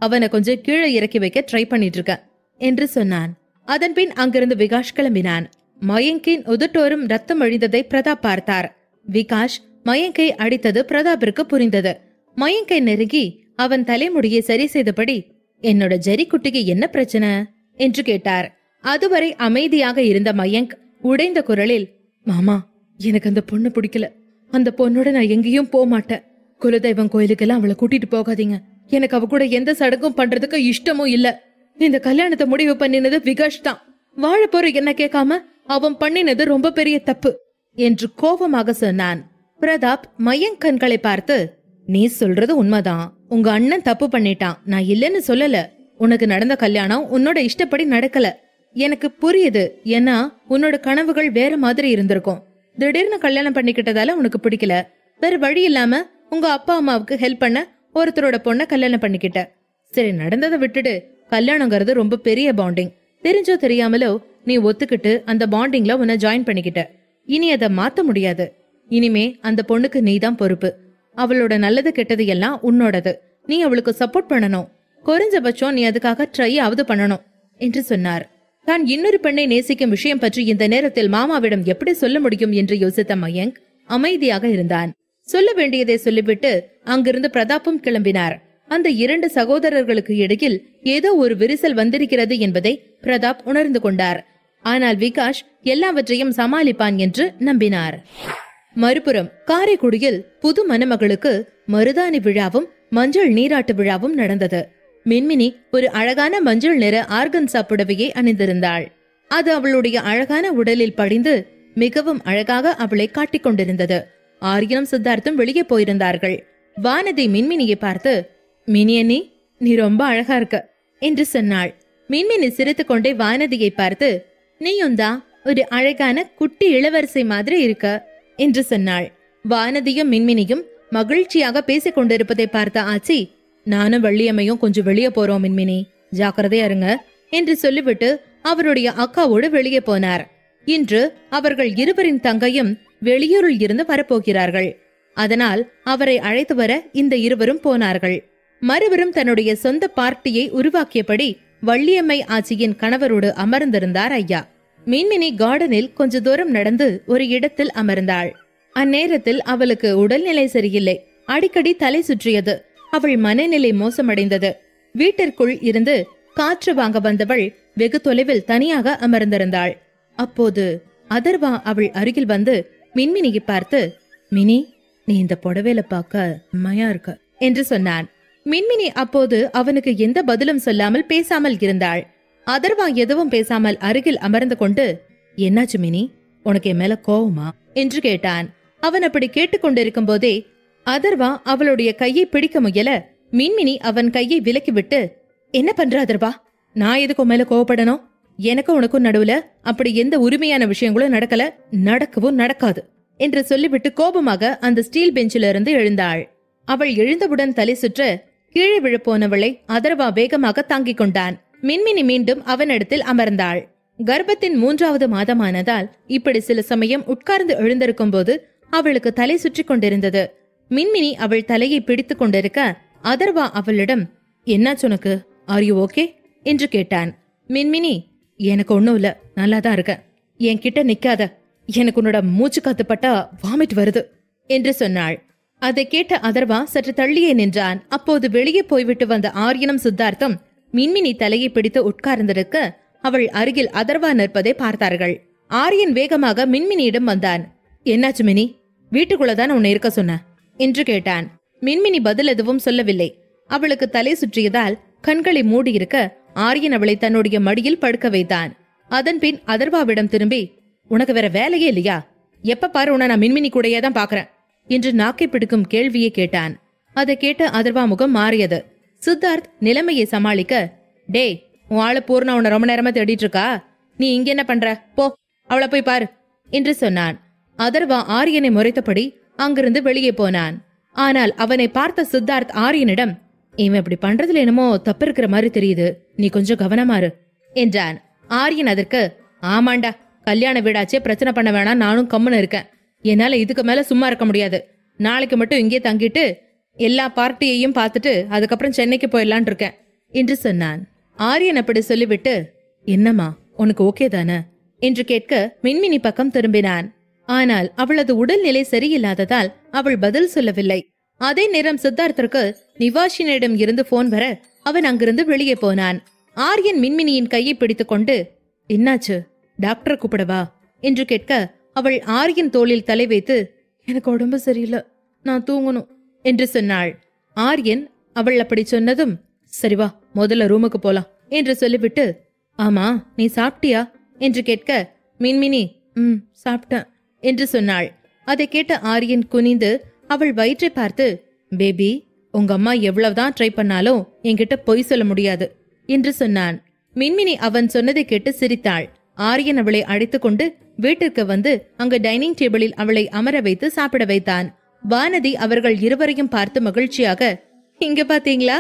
Speaker 1: அவனை கொஞ்சம் கீழே இறக்கி வைக்க ட்ரை பண்ணிட்டு இருக்க என்று சொன்னான். அதன்பின் அங்கிருந்து விகாஷ் கிளம்பினான். மயங்கின் உதட்டோரும் ரத்தம் அழிந்ததை பிரதாப் பார்த்தார். விகாஷ் மயங்கை அடித்தது பிரதாப்பிற்கு புரிந்தது. மயங்கை நெருங்கி அவன் தலைமுடியை சரி செய்தபடி, என்னோட ஜெரி குட்டிக்கு என்ன பிரச்சனை என்று கேட்டார். அதுவரை அமைதியாக இருந்த மயங்க் உடைந்த குரலில், மாமா எனக்கு அந்த பொண்ணு பிடிக்கல. அந்த பொண்ணோட நான் எங்கேயும் போக மாட்டேன். குலதெய்வம் கோயிலுக்கெல்லாம் அவளை கூட்டிட்டு போகாதீங்க. எனக்கு அவ கூட எந்த சடங்கும் பண்றதுக்கு இஷ்டமும் இல்ல. இந்த கல்யாணத்தை முடிவு பண்ணினது விகாஷ் தான். வாழ போற என்ன கேட்காம அவன் பண்ணினது ரொம்ப பெரிய தப்பு என்று கோபமாக சொன்னான். பிரதாப் மயங்க் கண்களை பார்த்து, நீ சொல்றது உண்மைதான். உங்க அண்ணன் தப்பு பண்ணிட்டான், நான் இல்லன்னு சொல்லல. உனக்கு நடந்த கல்யாணம் உன்னோட இஷ்டப்படி நடக்கல. எனக்கு புரியுது. ஏன்னா உன்னோட கனவுகள் வேற மாதிரி இருந்திருக்கும். திடீர்னு கல்யாணம் பண்ணிக்கிட்டதால உனக்கு பிடிக்கல. வேற வழி இல்லாம உங்க அப்பா அம்மாவுக்கு ஹெல்ப் பண்ண ஒருத்தரோட பொண்ண கல்யாணம் பண்ணிக்கிட்ட. சரி, நடந்ததை விட்டுடு. கல்யாணங்கிறது ரொம்ப பெரிய பாண்டிங். தெரிஞ்சோ தெரியாமலோ நீ ஒத்துக்கிட்டு அந்த பாண்டிங்ல உன்னை ஜாயின் பண்ணிக்கிட்ட. இனி அதை மாத்த முடியாது. இனிமே அந்த பொண்ணுக்கு நீதான் பொறுப்பு. அவளோட நல்லது கெட்டது எல்லாம் உன்னோடது. நீ அவளுக்கு சப்போர்ட் பண்ணணும். குறைஞ்சபட்சம் நீ அதுக்காக ட்ரை ஆவது பண்ணணும் என்று சொன்னார். தான் இன்னொரு பெண்ணை நேசிக்கும் விஷயம் பற்றி இந்த நேரத்தில் மாமாவிடம் எப்படி சொல்ல முடியும் என்று யோசித்த மயங்க் அமைதியாக இருந்தான். சொல்ல வேண்டியதை சொல்லிவிட்டு அங்கிருந்து பிரதாப்பும் கிளம்பினார். அந்த இரண்டு சகோதரர்களுக்கு இடையில் ஏதோ ஒரு விரிசல் வந்திருக்கிறது என்பதை பிரதாப் உணர்ந்து கொண்டார். ஆனால் விகாஷ் எல்லாவற்றையும் சமாளிப்பான் என்று நம்பினார். மறுபுறம் காரைக்குடியில் புது மணமகளுக்கு மருதாணி விழாவும் மஞ்சள் நீராட்டு விழாவும் நடந்தது. மின்மினி ஒரு அழகான மஞ்சள் நிற ஆர்கன்சா புடவையை அணிந்திருந்தாள். அது அவளுடைய அழகான உடலில் படிந்து மிகவும் அழகாக அவளை காட்டிக் கொண்டிருந்தது. ஆரியனும் சித்தார்த்தும் வெளியே போயிருந்தார்கள். வானதி மின்மினியை பார்த்து, மினியண்ணி, நீ ரொம்ப அழகா இருக்க என்று சொன்னாள். மின்மினி சிரித்துக் கொண்டே வானதியை பார்த்து, நீயுந்தா ஒரு அழகான குட்டி இளவரசி மாதிரி இருக்க என்று சொன்னாள். வானதியும் மின்மினியும் மகிழ்ச்சியாக பேசிக் கொண்டிருப்பதை பார்த்த ஆச்சி, நானும் வள்ளியம்மையும் கொஞ்சம் வெளியே போறோம் மின்மினி, ஜாக்கிரதையா இருங்க என்று சொல்லிவிட்டு அவருடைய அக்காவோடு வெளியே போனார். இன்று அவர்கள் இருவரின் தங்கையும் வெளியூரில் இருந்து வரப்போகிறார்கள். அதனால் அவரை அழைத்து வர இந்த இருவரும் போனார்கள். மறுவரும் தன்னுடைய சொந்த பார்ட்டியை உருவாக்கியபடி வள்ளியம்மை ஆச்சியின் கணவரோடு அமர்ந்திருந்தார் ஐயா. மின்மினி கார்டனில் கொஞ்ச தூரம் நடந்து ஒரு இடத்தில் அமர்ந்தாள். அந்நேரத்தில் அவளுக்கு உடல்நிலை சரியில்லை. அடிக்கடி தலை சுற்றியது. அவள் மனநிலை மோசமடைந்தது. வீட்டிற்குள் இருந்து காற்று வாங்க வந்தவள் வெகு தொலைவில் தனியாக அமர்ந்திருந்தாள். அப்போது அதர்வா அவள் அருகில் வந்து மின்மினியை பார்த்து, மினி, நீ இந்த புடவையில பார்க்க அம்மையா இருக்க என்று சொன்னான். மின்மினி அப்போது அவனுக்கு எந்த பதிலும் சொல்லாமல் பேசாமல் இருந்தாள். அதர்வா எதுவும் பேசாமல் அருகில் அமர்ந்து கொண்டு, என்னாச்சு மினி, உனக்கு என் மேல கோவமா என்று கேட்டான். அவன் அப்படி கேட்டுக்கொண்டிருக்கும் போதே அதர்வா அவளுடைய கையை பிடிக்க முயல மின்மினி அவன் கையை விலக்கிவிட்டு, என்ன பண்ற அதர்வா, நான் எதுக்கும் மேல கோவப்படணும்? எனக்கும் உனக்கும் நடுவுல அப்படி எந்த உரிமையான விஷயங்களும் நடக்கல, நடக்கவும் நடக்காது என்று சொல்லிவிட்டு கோபமாக அந்த ஸ்டீல் பெஞ்சில இருந்து எழுந்தாள். அவள் எழுந்தவுடன் தலை சுற்ற கீழே விழப்போனவளை அதர்வா வேகமாக தாங்கிக் கொண்டான். மின்மினி மீண்டும் அவனிடத்தில் அமர்ந்தாள். கர்ப்பத்தின் 3வது மாதமானதால் இப்படி சில சமயம் உட்கார்ந்து எழுந்திருக்கும் போது அவளுக்கு தலை சுற்றி கொண்டிருந்தது. மின்மினி அவள் தலையை பிடித்துக் கொண்டிருக்க அதர்வா அவளிடம், என்னாச்சு உனக்கு, ஆர் யூ ஓகே என்று கேட்டான். மின்மினி, எனக்கு ஒண்ணும் இல்ல, நல்லாதான் இருக்க, என்கிட்ட நிக்காத, எனக்கு உன்னோட மூச்சு காத்து பட்டா வாமிட் வருது என்று சொன்னாள். அதை கேட்ட அதர்வா சற்று தள்ளியே நின்றான். அப்போது வெளியே போய்விட்டு வந்த ஆரியனும் சித்தார்த்தம் மின்மினி தலையை பிடித்து உட்கார்ந்திருக்க அவள் அருகில் அதர்வா நிற்பதை பார்த்தார்கள். ஆரியன் வேகமாக மின்மினியிடம் வந்தான். என்னாச்சு மினி, வீட்டுக்குள்ளதான் உன்னை இருக்க சொன்ன என்று கேட்டான். மின்மினி பதில் எதுவும் சொல்லவில்லை. அவளுக்கு தலை சுற்றியதால் கண்களை மூடியிருக்க ஆரியன் அவளை தன்னுடைய மடியில் படுக்க வைத்தான். அதன் பின் அதர்வாவிடம் திரும்பி, உனக்கு வேற வேலையே இல்லையா, எப்ப பாரு உன்னை நான் மின்மினி கூடையே தான் பாக்குறேன் என்று நாக்கை பிடிக்கும் கேள்வியை கேட்டான். அதை கேட்ட அதர்வா முகம் மாறியது. சித்தார்த் நிலைமையை சமாளிக்க, டேய், உன் ஆளு பூர்ணா உன்னை ரொம்ப நேரமா தேடிட்டு இருக்கா, நீ இங்க என்ன பண்ற, போ அவளை போய் பாரு என்று சொன்னான். அதர்வா ஆரியனை முறைத்தபடி அங்கிருந்து வெளியே போனான். ஆனால் அவனை பார்த்த சித்தார்த் ஆரியனிடம், இவன் இப்படி பண்றதுல என்னமோ தப்பு இருக்கிற மாதிரி தெரியுது, நீ கொஞ்சம் கவனமாரு என்றான். ஆரியன் அதற்கு, ஆமாண்டா, கல்யாண வீடாச்சே, பிரச்சனை பண்ண வேணாம், நானும் கம்முன்னு இருக்கேன், என்னால இதுக்கு மேல சும்மா இருக்க முடியாது, நாளைக்கு மட்டும் இங்கே தங்கிட்டு எல்லா பார்ட்டியையும் பார்த்துட்டு அதுக்கப்புறம் சென்னைக்கு போயிடலான் இருக்கேன் என்று சொன்னான். ஆரியன் அப்படி சொல்லிவிட்டு, என்னம்மா உனக்கு ஓகே தானே என்று கேட்க மின்மினி பக்கம் திரும்பினான். ஆனால் அவளது உடல்நிலை சரியில்லாததால் அவள் பதில் சொல்லவில்லை. அதே நேரம் சித்தார்த்திற்கு நிவாஷினிடம் இருந்து போன் வர அவன் அங்கிருந்து வெளியே போனான். ஆரியன் மின்மினியின் கையை பிடித்துக் கொண்டு, என்னாச்சு, டாக்டரை கூப்பிடவா என்று கேட்க அவள் ஆரியன் தோளில் தலை வைத்து, எனக்கு உடம்பு சரியில்லை, நான் தூங்கணும் என்று சொன்னாள். ஆரியன் அவள் அப்படி சொன்னதும், சரிவா முதல்ல ரூமுக்கு போலாம் என்று சொல்லிவிட்டு, ஆமா நீ சாப்பிட்டியா என்று கேட்க மின்மினி சாப்பிட்டேன் என்று சொன்னாள். அதை கேட்ட ஆரியன் குனிந்து அவள் வயிற்றை பார்த்து, பேபி, உங்க அம்மா எவ்வளவுதான் ட்ரை பண்ணாலும் என்கிட்ட பொய் சொல்ல முடியாது என்று சொன்னான். மின்மினி அவன் சொன்னதை கேட்டு சிரித்தாள். ஆரியன் அவளை அழைத்து கொண்டு வீட்டிற்கு வந்து அங்கு டைனிங் டேபிளில் அவளை அமர வைத்து சாப்பிட வைத்தான். வானதி அவர்கள் இருவரையும் பார்த்து மகிழ்ச்சியாக, இங்க பாத்தீங்களா,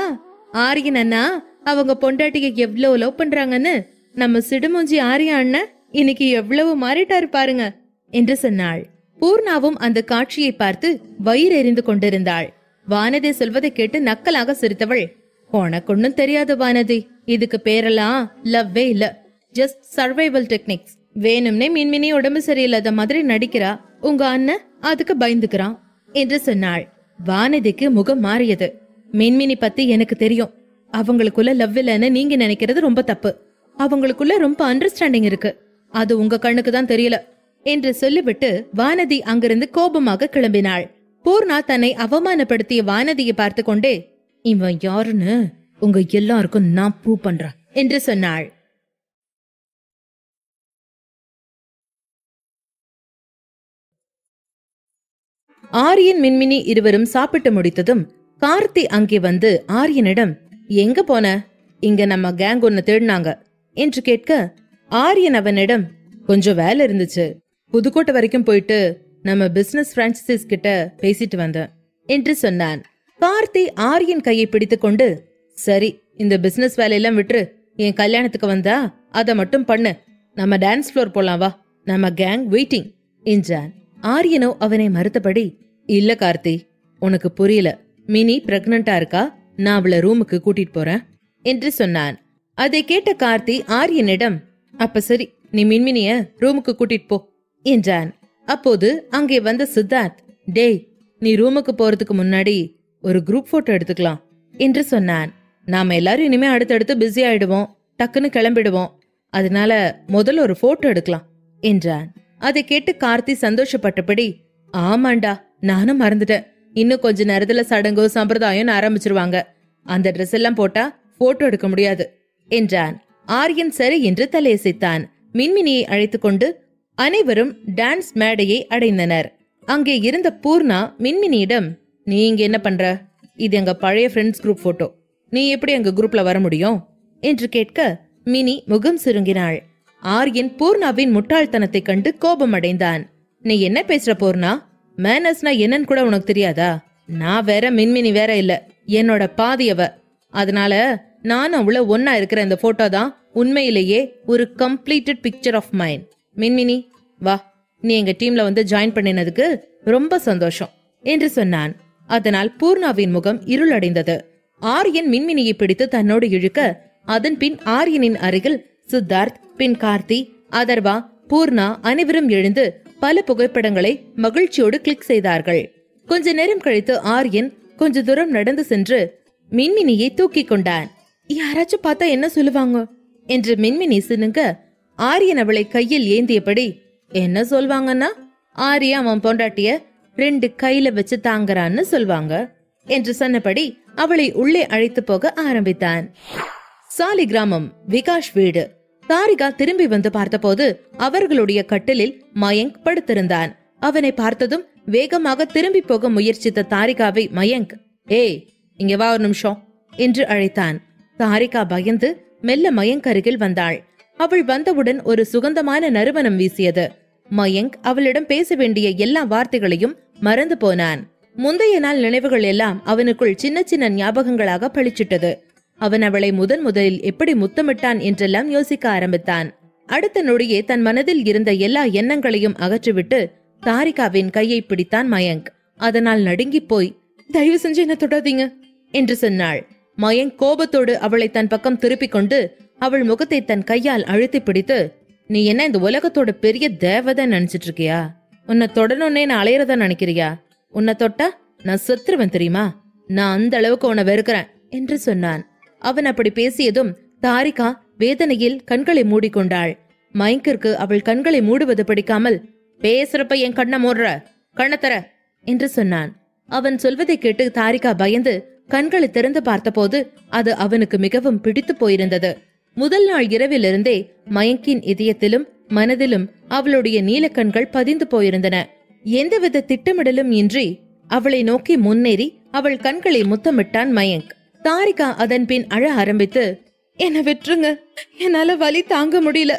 Speaker 1: ஆரியன் அண்ணா அவங்க பொண்டாட்டிய எவ்வளவு லவ் பண்றாங்கன்னு, நம்ம சிடுமூஞ்சி ஆரியா அண்ணன் இன்னைக்கு எவ்வளவு மாறிட்டாரு பாருங்க என்று சொன்னாள். பூர்ணாவும் அந்த காட்சியை பார்த்து வயிறு எறிந்து கொண்டிருந்தாள். வானதி சொல்வதை கேட்டு நக்கலாக சிரித்தவள், உனக்கு ஒன்னும் தெரியாது வானதி, இதுக்கு பேரெல்லாம் லவ்வே இல்ல, ஜஸ்ட் சர்வைவல் டெக்னிக்ஸ். வேணும்னே மின்மினி உடம்பு சரியில்லாத மாதிரி நடிக்கிறா, உங்க அண்ணன் அதுக்கு பயந்துக்கிறான் என்று சொன்னாள். வானதிக்கு முகம் மாறியது. மின்மினி பத்தி எனக்கு தெரியும், அவங்களுக்குள்ள லவ் இல்லன்னு நீங்க நினைக்கிறது ரொம்ப தப்பு. அவங்களுக்குள்ள ரொம்ப அண்டர்ஸ்டாண்டிங் இருக்கு, அது உங்க கண்ணுக்கு தான் தெரியல என்று சொல்லிவிட்டு வானதி அங்கிருந்து கோபமாக கிளம்பினாள். பூர்ணா தன்னை அவமானப்படுத்திய வானதியை பார்த்து கொண்டே, இவன் யாருன்னு உங்க எல்லாருக்கும் நான் ப்ரூவ் பண்றேன் என்று சொன்னாள். ஆரியன் மின்மினி இருவரும் சாப்பிட்டு முடித்ததும் கார்த்தி அங்கே வந்து ஆரியனிடம், எங்க போன? இங்க நம்ம கேங் ஒன்னு தேடினாங்க என்று கேட்க, ஆரியன் அவனிடம், கொஞ்சம் வேலை இருந்துச்சு, புதுக்கோட்டை வரைக்கும் போயிட்டு நம்ம பிசினஸ் பிரான்சைஸ் கிட்ட பேசிட்டு வந்தேன் என்று சொன்னான். கார்த்தி ஆரியன் கையை பிடித்துக்கொண்டு, சரி, இந்த பிசினஸ் வேலையெல்லாம் விட்டுரு, என் கல்யாணத்துக்கு வந்தா அதை மட்டும் பண்ணு, நம்ம டான்ஸ் ஃப்ளோர் போலாம் வா, நம்ம கேங் வெயிட்டிங் என்றான். ஆரியனோ அவனை மறுத்தபடி, இல்ல கார்த்தி, உனக்கு புரியல, மினி பிரெக்னண்டா இருக்கா, நான் அவளை ரூமுக்கு கூட்டிட்டு போறேன் என்று சொன்னான். அதை கேட்ட கார்த்தி ஆரியனிடம், அப்ப சரி, நீ மின்மினிய ரூமுக்கு கூட்டிட்டு போ என்றான். அப்போது அங்கே வந்த சித்தார்த், டேய், நீ ரூமுக்கு போறதுக்கு முன்னாடி ஒரு குரூப் போட்டோ எடுத்துக்கலாம் என்று சொன்னான். நாம எல்லாரும் இனிமே அடுத்தடுத்து பிஸி ஆயிடுவோம், டக்குன்னு கிளம்பிடுவோம், அதனால முதல்ல ஒரு போட்டோ எடுக்கலாம் என்றான். அதை கேட்டு கார்த்தி சந்தோஷப்பட்டபடி, ஆமாண்டா, நானும் மறந்துட்டேன், இன்னும் கொஞ்ச நேரத்துல சடங்கோ சம்பிரதாயம் ஆரம்பிச்சிருவாங்க, அந்த ட்ரெஸ் எல்லாம் போட்டா போட்டோ எடுக்க முடியாது என்றான். ஆரியன் சரி என்று தலையசைத்தான். மின்மினியை அழைத்துக் கொண்டு அனைவரும் டான்ஸ் மேடையை அடைந்தனர். அங்கே இருந்த பூர்ணா மின்மினியிடம், நீ இங்க என்ன பண்ற? இது எங்க பழைய ஃப்ரெண்ட்ஸ் குரூப் போட்டோ, நீ எப்படி எங்க குரூப்ல வர முடியும் என்று கேட்க மினி முகம் சுருங்கினாள். ஆரியன் பூர்ணாவின் முட்டாள்தனத்தை கண்டு கோபம் அடைந்தான். நீ என்ன பேசுற பூர்ணா? மேனஸ்னா என்னன்னு கூட உனக்கு தெரியாதா? நான் வேற, மின்மினி வேற இல்ல, என்னோட பாதியவ. அதனால நானும் அவ்வளோ ஒன்னா இருக்கிற இந்த போட்டோ தான் உண்மையிலேயே ஒரு கம்ப்ளீட்டட் பிக்சர் ஆஃப் மைண்ட். மின்மினி வா, நீ எங்க டீம்ல வந்து ஜாயின் பண்ணினதுக்கு ரொம்ப சந்தோஷம் என்று சொன்னான். அதனால் பூர்ணாவின் முகம் இருளடைந்தது. ஆரியன் மின்மினியை பிடித்து தன்னோடு இழுக்க, அதன் பின் ஆரியனின் அருகில் சித்தார்த், பின் கார்த்தி, அதர்வா, பூர்ணா அனைவரும் எழுந்து பல புகைப்படங்களை மகிழ்ச்சியோடு கிளிக் செய்தார்கள். கொஞ்ச நேரம் கழித்து ஆரியன் கொஞ்ச தூரம் நடந்து சென்று மின்மினியை தூக்கி கொண்டான். யாராச்சும் பார்த்தா என்ன சொல்லுவாங்க என்று மின்மினி சினுங்க, ஆரியன் அவளை கையில் ஏந்தியபடி, என்ன சொல்வாங்கன்னா, ஆரியா அவன் பொண்டாட்டிய 2 கையில வச்சு தாங்கறான்னு சொல்வாங்க என்று சொன்னபடி அவளை உள்ளே அழைத்து போக ஆரம்பித்தான். சாலி கிராமம், விகாஷ் வீடு. தாரிகா திரும்பி வந்து பார்த்தபோது அவர்களுடைய கட்டிலில் மயங்க் படுத்திருந்தான். அவனை பார்த்ததும் வேகமாக திரும்பி போக முயற்சித்த தாரிகாவை மயங்க், ஏய், இங்க வா ஒரு நிமிஷம் என்று அழைத்தான். தாரிகா பயந்து மெல்ல மயங்க் அருகில் வந்தாள். அவள் வந்தவுடன் ஒரு சுகந்தமான நறுமணம் வீசியது. மயங்க் அவளிடம் பேச வேண்டிய எல்லா வார்த்தைகளையும் மறந்து போனான். முந்தைய நாள் நினைவுகள் எல்லாம் அவனுக்குள் சின்ன சின்ன ஞாபகங்களாக பளிச்சிட்டது. அவன் அவளை முதலில் எப்படி முத்தமிட்டான் என்றெல்லாம் யோசிக்க ஆரம்பித்தான். அடுத்த நொடியே தன் மனதில் இருந்த எல்லா எண்ணங்களையும் அகற்றிவிட்டு தாரிகாவின் கையை பிடித்தான் மயங்க். அதனால் நடுங்கி போய், தயவு செஞ்சு என்ன தொடாதீங்க என்று சொன்னாள். மயங்க் கோபத்தோடு அவளை தன் பக்கம் திருப்பிக் கொண்டு அவள் முகத்தை தன் கையால் அழுத்தி பிடித்து, நீ என்ன இந்த உலகத்தோட பெரிய தேவதை நினைச்சிட்டு இருக்கியா? உன்னை தொடணும்னே நான் அலையறதா நினைக்கிறியா? உன்னை தொட்டா நான் செத்துருவேன் தெரியுமா? நான் அந்த அளவுக்கு உன்னை வெறுக்கிறேன் என்று சொன்னான். அவன் அப்படி பேசியதும் தாரிகா வேதனையில் கண்களை மூடிக்கொண்டாள். மயங்கிற்கு அவள் கண்களை மூடுவது பிடிக்காமல், பேசுறப்ப என் கண்ணை மூடுற, கண்ணத்தர என்று சொன்னான். அவன் சொல்வதை கேட்டு தாரிகா பயந்து கண்களை திறந்து பார்த்தபோது அது அவனுக்கு மிகவும் பிடித்து போயிருந்தது. முதல் நாள் இரவிலிருந்தே மயங்கின் இதயத்திலும் மனதிலும் அவளுடைய நீலக்கண்கள் பதிந்து போயிருந்தன. எந்தவித திட்டமிடலும் இன்றி அவளை நோக்கி முன்னேறி அவள் கண்களை முத்தமிட்டான் மயங்க். தாரிகா அதன் பின் அழ ஆரம்பித்து, என்ன விட்டுருங்க, என்னால வலி தாங்க முடியல,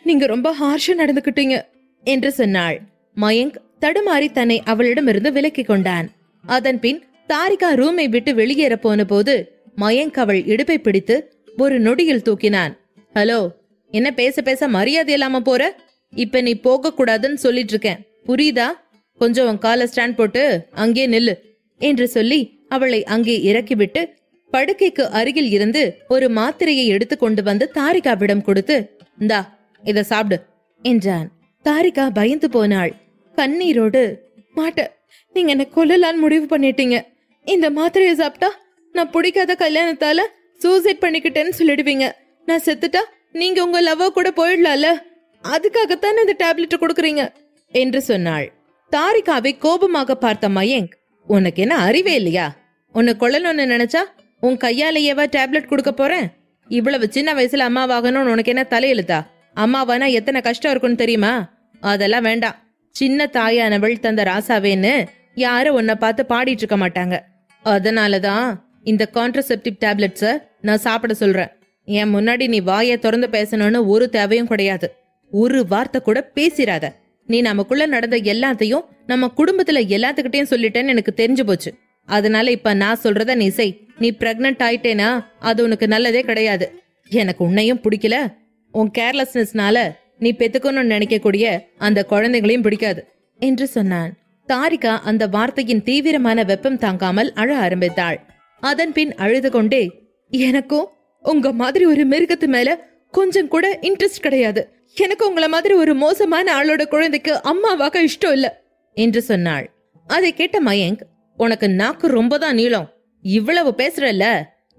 Speaker 1: நீங்க ரொம்ப ஹார்ஷா நடந்துக்கிட்டீங்க என்று சொன்னாள். மயங்க் தடுமாறி தன்னை அவளிடமிருந்து விலக்கி கொண்டான். அதன் பின் தாரிகா ரூமை விட்டு வெளியேற போன போது மயங்க் அவள் இடுப்பை பிடித்து ஒரு நொடியில் தூக்கினான். ஹலோ, என்ன பேச பேச மரியாதை இல்லாம போற? இப்ப நீ போக கூடாதுன்னு சொல்லிட்டு இருக்கேன், புரியுதா? கொஞ்சம் உன் கால ஸ்டாண்ட் போட்டு அங்கே நில்லு என்று சொல்லி அவளை அங்கே இறக்கிவிட்டு படுக்கைக்கு அருகில் இருந்து ஒரு மாத்திரையை எடுத்து கொண்டு வந்து தாரிகாவிடம் கொடுத்து, இந்தா இத சாப்பிடு என்றான். தாரிகா பயந்து போனாள். கண்ணீரோடு, மாட்ட, நீங்க என்ன கொல்லலான்னு முடிவு பண்ணிட்டீங்க. இந்த மாத்திரையை சாப்பிட்டா நான் பிடிக்காத கல்யாணத்தால சூசைட் பண்ணிக்கிட்டேன்னு சொல்லிடுவீங்க. நான் செத்துட்டா நீங்க உங்க லவ்வ கூட போயிடலாம்ல, அதுக்காகத்தான் இந்த டேப்லெட் கொடுக்குறீங்க என்று சொன்னாள். தாரிகாவை கோபமாக பார்த்த மயங்க், உனக்கு என்ன அறிவே இல்லையா? உன்னை கொல்லணும்னு நினைச்சா உன் கையாலேயேவா டேப்லெட் கொடுக்க போறேன்? இவ்வளவு சின்ன வயசுல அம்மாவாகணும்னு உனக்கு என்ன தலையெழுத்தா? அம்மாவானா எத்தனை கஷ்டம் இருக்குன்னு தெரியுமா? அதெல்லாம் வேண்டாம். சின்ன தாயானவள் தந்த ராசாவேன்னு யாரும் உன்னை பார்த்து பாடிட்டு இருக்க மாட்டாங்க. அதனாலதான் இந்த கான்ட்ரசெப்டிவ் டேப்லெட்ஸ நான் சாப்பிட சொல்றேன். என் முன்னாடி நீ வாயை திறந்து பேசணும்னு ஒரு தேவையும் கிடையாது. ஒரு வார்த்தை கூட பேசிராத. நீ நமக்குள்ள நடந்த எல்லாத்தையும் நம்ம குடும்பத்துல எல்லாத்துக்கிட்டையும் சொல்லிட்டேன்னு எனக்கு தெரிஞ்சு போச்சு. அதனால இப்ப நான் சொல்றத நீ செய். நீ பிரெக்னன்ட் ஆயிட்டேனா அது உனக்கு நல்லதே கிடையாது. எனக்கு உன்னையும் பிடிக்கல, உன் கேர்லெஸ்னஸ்னால நீ பெத்துக்கணும்னு நினைக்கக்கூடிய அந்த குழந்தைகளையும் பிடிக்காது என்று சொன்னான். தாரிகா அந்த வார்த்தையின் தீவிரமான வெப்பம் தாங்காமல் அழ ஆரம்பித்தாள். அதன் பின் அழுது கொண்டே, எனக்கும் உங்க மாதிரி ஒரு மிருகத்து மேல கொஞ்சம் கூட இன்ட்ரெஸ்ட் கிடையாது. எனக்கு உங்கள மாதிரி ஒரு மோசமான ஆளோட குழந்தைக்கு அம்மாவாக இஷ்டம் இல்ல என்று சொன்னாள். அதை கேட்ட மயங்க், உனக்கு நாக்கு ரொம்பதான் நீளம். இவ்வளவு பேசுறல்ல,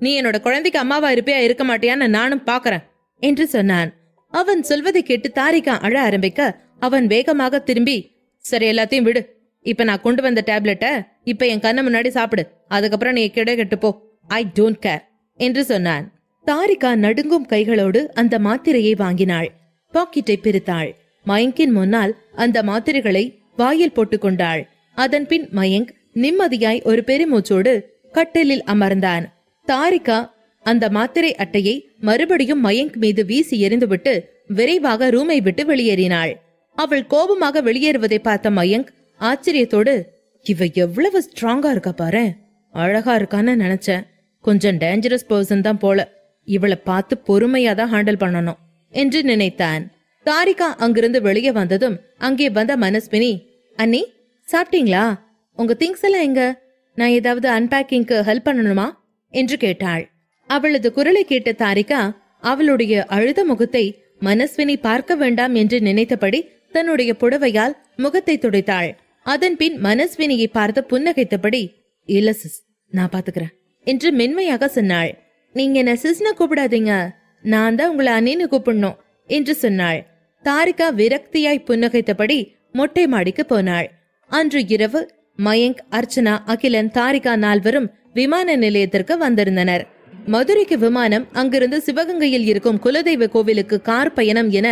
Speaker 1: நீ என்னோட குழந்தைக்கு அம்மாவா இருப்பியா இருக்க மாட்டியான்னு நானும் பாக்குறேன் என்று சொன்னான். அவன் சொல்வதை கேட்டு தாரிகா அழ ஆரம்பிக்க அவன் வேகமாக திரும்பி, சரி எல்லாத்தையும் விடு. இப்ப நான் கொண்டு வந்த டேப்லெட்ட இப்ப என் கண்ணு முன்னாடி சாப்பிடு. அதுக்கப்புறம் நீ கிடை கெட்டு போ. ஐ டோன்ட் கேர் என்று சொன்னான். தாரிகா நடுங்கும் கைகளோடு அந்த மாத்திரையை வாங்கினாள். பாக்கெட்டை பிரித்தாள். மயங்கின் முன்னால் அந்த மாத்திரைகளை வாயில் போட்டுக்கொண்டாள். அதன் பின் மயங்க் நிம்மதியாய் ஒரு பெருமூச்சோடு கட்டிலில் அமர்ந்தான். தாரிகா அந்த மாத்திரை அட்டையை மறுபடியும் மயங்க் மீது வீசி எறிந்துவிட்டு விரைவாக ரூமை விட்டு வெளியேறினாள். அவள் கோபமாக வெளியேறுவதை பார்த்த மயங்க் ஆச்சரியத்தோடு, இவ எவ்வளவு ஸ்ட்ராங்கா இருக்கா பாரு, அழகா இருக்கான்னு நினைச்சேன். கொஞ்சம் டேஞ்சரஸ் பர்சன் தான் போல. இவளை பார்த்து பொறுமையாதான் ஹேண்டில் பண்ணணும் என்று நினைத்தான். தாரிகா அங்கிருந்து வெளியே வந்ததும் அங்கே வந்த மனஸ்வினி, அண்ணி சாப்பிட்டீங்களா? உங்க திங்ஸ் எல்லாம் எங்க? நான் ஏதாவது அன்பேக்கிங்க்கு ஹெல்ப் பண்ணணுமா என்று கேட்டாள். அவளது குரலை கேட்ட தாரிகா அவளுடைய அழுத முகத்தை மனஸ்வினி பார்க்க வேண்டாம் என்று நினைத்தபடி தன்னுடைய புடவையால் முகத்தை துடைத்தாள். அதன் பின் மனஸ்வினியை பார்த்து புன்னகைத்தபடி, இல்ல சிஸ், நான் பாத்துக்கிறேன் என்று மென்மையாக சொன்னாள். நீங்க என்ன சிஸ்ன கூப்பிடாதீங்க, நான் தான் உங்களை அண்ணின்னு கூப்பிடணும் என்று சொன்னாள். தாரிகா விரக்தியாய் புன்னகைத்தபடி மொட்டை மாடிக்கு போனாள். அன்று இரவு மயங்க், அர்ச்சனா, அகிலன், தாரிகா நால்வரும் விமான நிலையத்திற்கு வந்திருந்தனர். மதுரைக்கு விமானம் அங்கிருந்து சிவகங்கையில் இருக்கும் குலதெய்வ கோவிலுக்கு கார் பயணம் என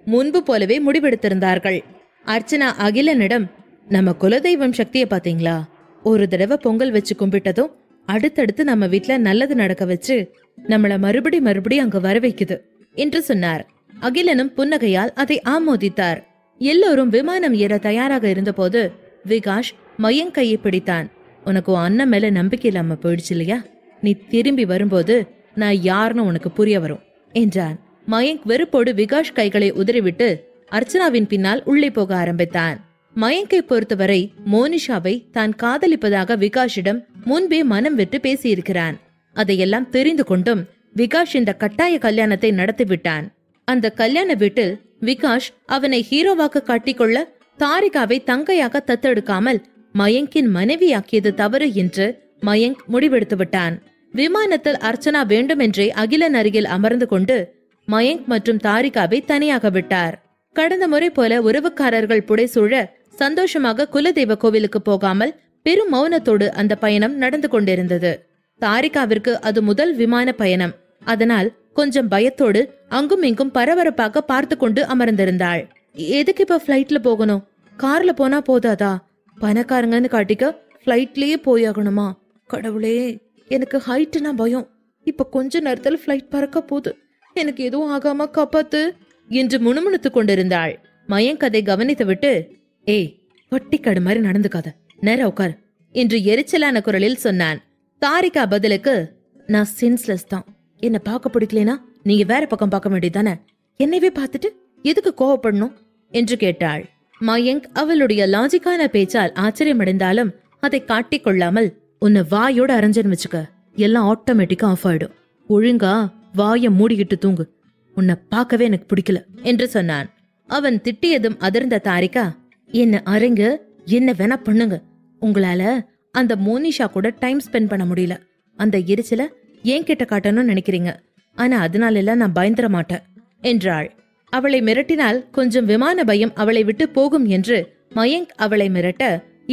Speaker 1: முன்பு போலவே முடிவெடுத்திருந்தார்கள். அர்ச்சனா அகிலனிடம், நம்ம குலதெய்வம் சக்தியை பாத்தீங்களா? ஒரு தடவை பொங்கல் வச்சு கும்பிட்டதும் அடுத்தடுத்து நம்ம வீட்ல நல்லது நடக்க வச்சு நம்மள மறுபடி அங்க வர வைக்குது என்று சொன்னார். அகிலனும் புன்னகையால் அதை ஆமோதித்தார். எல்லோரும் விமானம் ஏற தயாராக இருந்தபோது விகாஷ் மயங்க் கையை பிடித்தான். உனக்கு அண்ணன் மேல நம்பிக்கை இல்லாம போயிடுச்சு இல்லையா? நீ திரும்பி வரும்போது நான் யாருன்னு உனக்கு புரிய வரும் என்றான். மயங்க் வெறுப்போடு விகாஷ் கைகளை உதறிவிட்டு அர்ச்சனாவின் பின்னால் உள்ளே போக ஆரம்பித்தான். மயங்கை பொறுத்தவரை மோனிஷாவை தான் காதலிப்பதாக விகாஷிடம் முன்பே மனம் விட்டு பேசியிருக்கிறான். அதையெல்லாம் தெரிந்து கொண்டும் விகாஷ் இந்த கட்டாய கல்யாணத்தை நடத்திவிட்டான். அந்த கல்யாண வீட்டில் விகாஷ் அவனை ஹீரோவாக காட்டிக்கொள்ள தாரிகாவை தங்கையாக தத்தெடுக்காமல் மயங்கின் மனைவியாக்கியது தவறு என்று மயங்க் முடிவெடுத்து விட்டான். விமானத்தில் அர்ச்சனா வேண்டுமென்றே அகிலன் அருகில் அமர்ந்து கொண்டு மயங்க் மற்றும் தாரிகாவை தனியாக விட்டார். கடந்த முறை போல உறவுக்காரர்கள் புடைசூழ சந்தோஷமாக குலதெய்வ கோவிலுக்கு போகாமல் பெரும் மௌனத்தோடு அந்த பயணம் நடந்து கொண்டிருந்தது. தாரிகாவிற்கு அது முதல் விமான பயணம். அதனால் கொஞ்சம் பயத்தோடு அங்கும் இங்கும் பரபரப்பாக பார்த்து கொண்டு அமர்ந்திருந்தாள். எதுக்கு இப்ப பிளைட்ல போகணும்? கார்ல போனா போதாதா? பணக்காரங்கன்னு காட்டிக்க பிளைட்லயே போயாகணுமா? கடவுளே, எனக்கு ஹைட்னா பயம். இப்ப கொஞ்ச நேரத்துல பிளைட் பறக்க போகுது. எனக்கு எதுவும் ஆகாம காப்பாத்து என்று முணுமுணுத்துக் கொண்டிருந்தாள். மயங்க் அதை கவனித்து விட்டு, ஏய், பட்டிக்காடு மாதிரி நடந்துக்காத, நேரா உட்கார் என்று எரிச்சலான குரலில் சொன்னான். தாரிகா பதிலுக்கு, நான் சென்ஸ்லெஸ் தான். என்ன பார்க்க பிடிக்கலனா நீங்க வேற பக்கம் பார்க்க வேண்டியதானே? என்னைவே பார்த்துட்டு எதுக்கு கோவப்படணும் என்று கேட்டாள். மயங்க் அவளுடைய லாஜிக்கான பேச்சால் ஆச்சரியமடைந்தாலும் அதை காட்டிக் கொள்ளாமல், உன்னை வாயோட அரைஞ்சன்னு வச்சுக்க, எல்லாம் ஆட்டோமேட்டிக்கா ஆஃப் ஆயிடும். ஒழுங்கா வாய மூடிக்கிட்டு தூங்கு. உன்னை பார்க்கவே எனக்கு பிடிக்கல என்று சொன்னான். அவன் திட்டியதும் அதிர்ந்த தாரிகா, என்ன அரைங்க, என்ன வேணா பண்ணுங்க, உங்களால அந்த மோனிஷா கூட டைம் ஸ்பெண்ட் பண்ண முடியல. அந்த எரிச்சல என்கிட்ட காட்டணும்னு நினைக்கிறீங்க, ஆனா அதனால எல்லாம் நான் பயந்துட மாட்டேன் என்றாள். அவளை மிரட்டினால் கொஞ்சம் விமான பயம் அவளை விட்டு போகும் என்று மயங்க் அவளை மிரட்ட,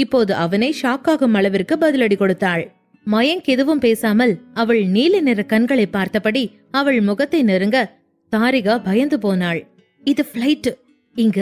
Speaker 1: இப்போது அவனை ஷாக்காகும் அளவிற்கு பதிலடி கொடுத்தாள். மயங்க் எதுவும் பேசாமல் அவள் நீல நிற கண்களை பார்த்தபடி அவள் முகத்தை நெருங்க தாரிகா பயந்து போனாள். இது பிளைட், இங்க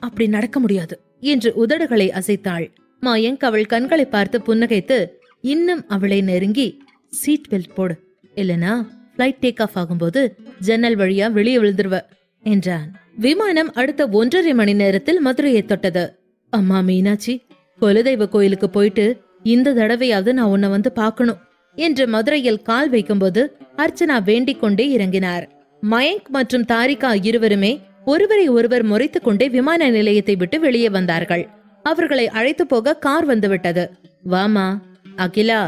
Speaker 1: அப்படி நடக்க முடியாது என்று உதடுகளை அசைத்தாள். மயங்க் அவள் கண்களை பார்த்து புன்னகைத்து இன்னும் அவளை நெருங்கி, சீட் பெல்ட் போடு, இல்லனா பிளைட் டேக் ஆஃப் ஆகும்போது ஜன்னல் வழியா வெளியே விழுந்துருவ என்றான். விமானம் அடுத்த 1.5 மணி நேரத்தில் மதுரையை தொட்டது. அம்மா மீனாட்சி, குலதெய்வ கோயிலுக்கு போயிட்டு இந்த தடவையாவது நான் உன்னை வந்து பாக்கணும் என்று மதுரையில் கால் வைக்கும்போது அர்ச்சனா வேண்டிக் கொண்டே இறங்கினார். மயங்க் மற்றும் தாரிகா இருவருமே ஒருவரை ஒருவர் முறைத்துக் கொண்டே விமான நிலையத்தை விட்டு வெளியே வந்தார்கள். அவர்களை அழைத்து போக கார் வந்துவிட்டது. வாமா அகிலா,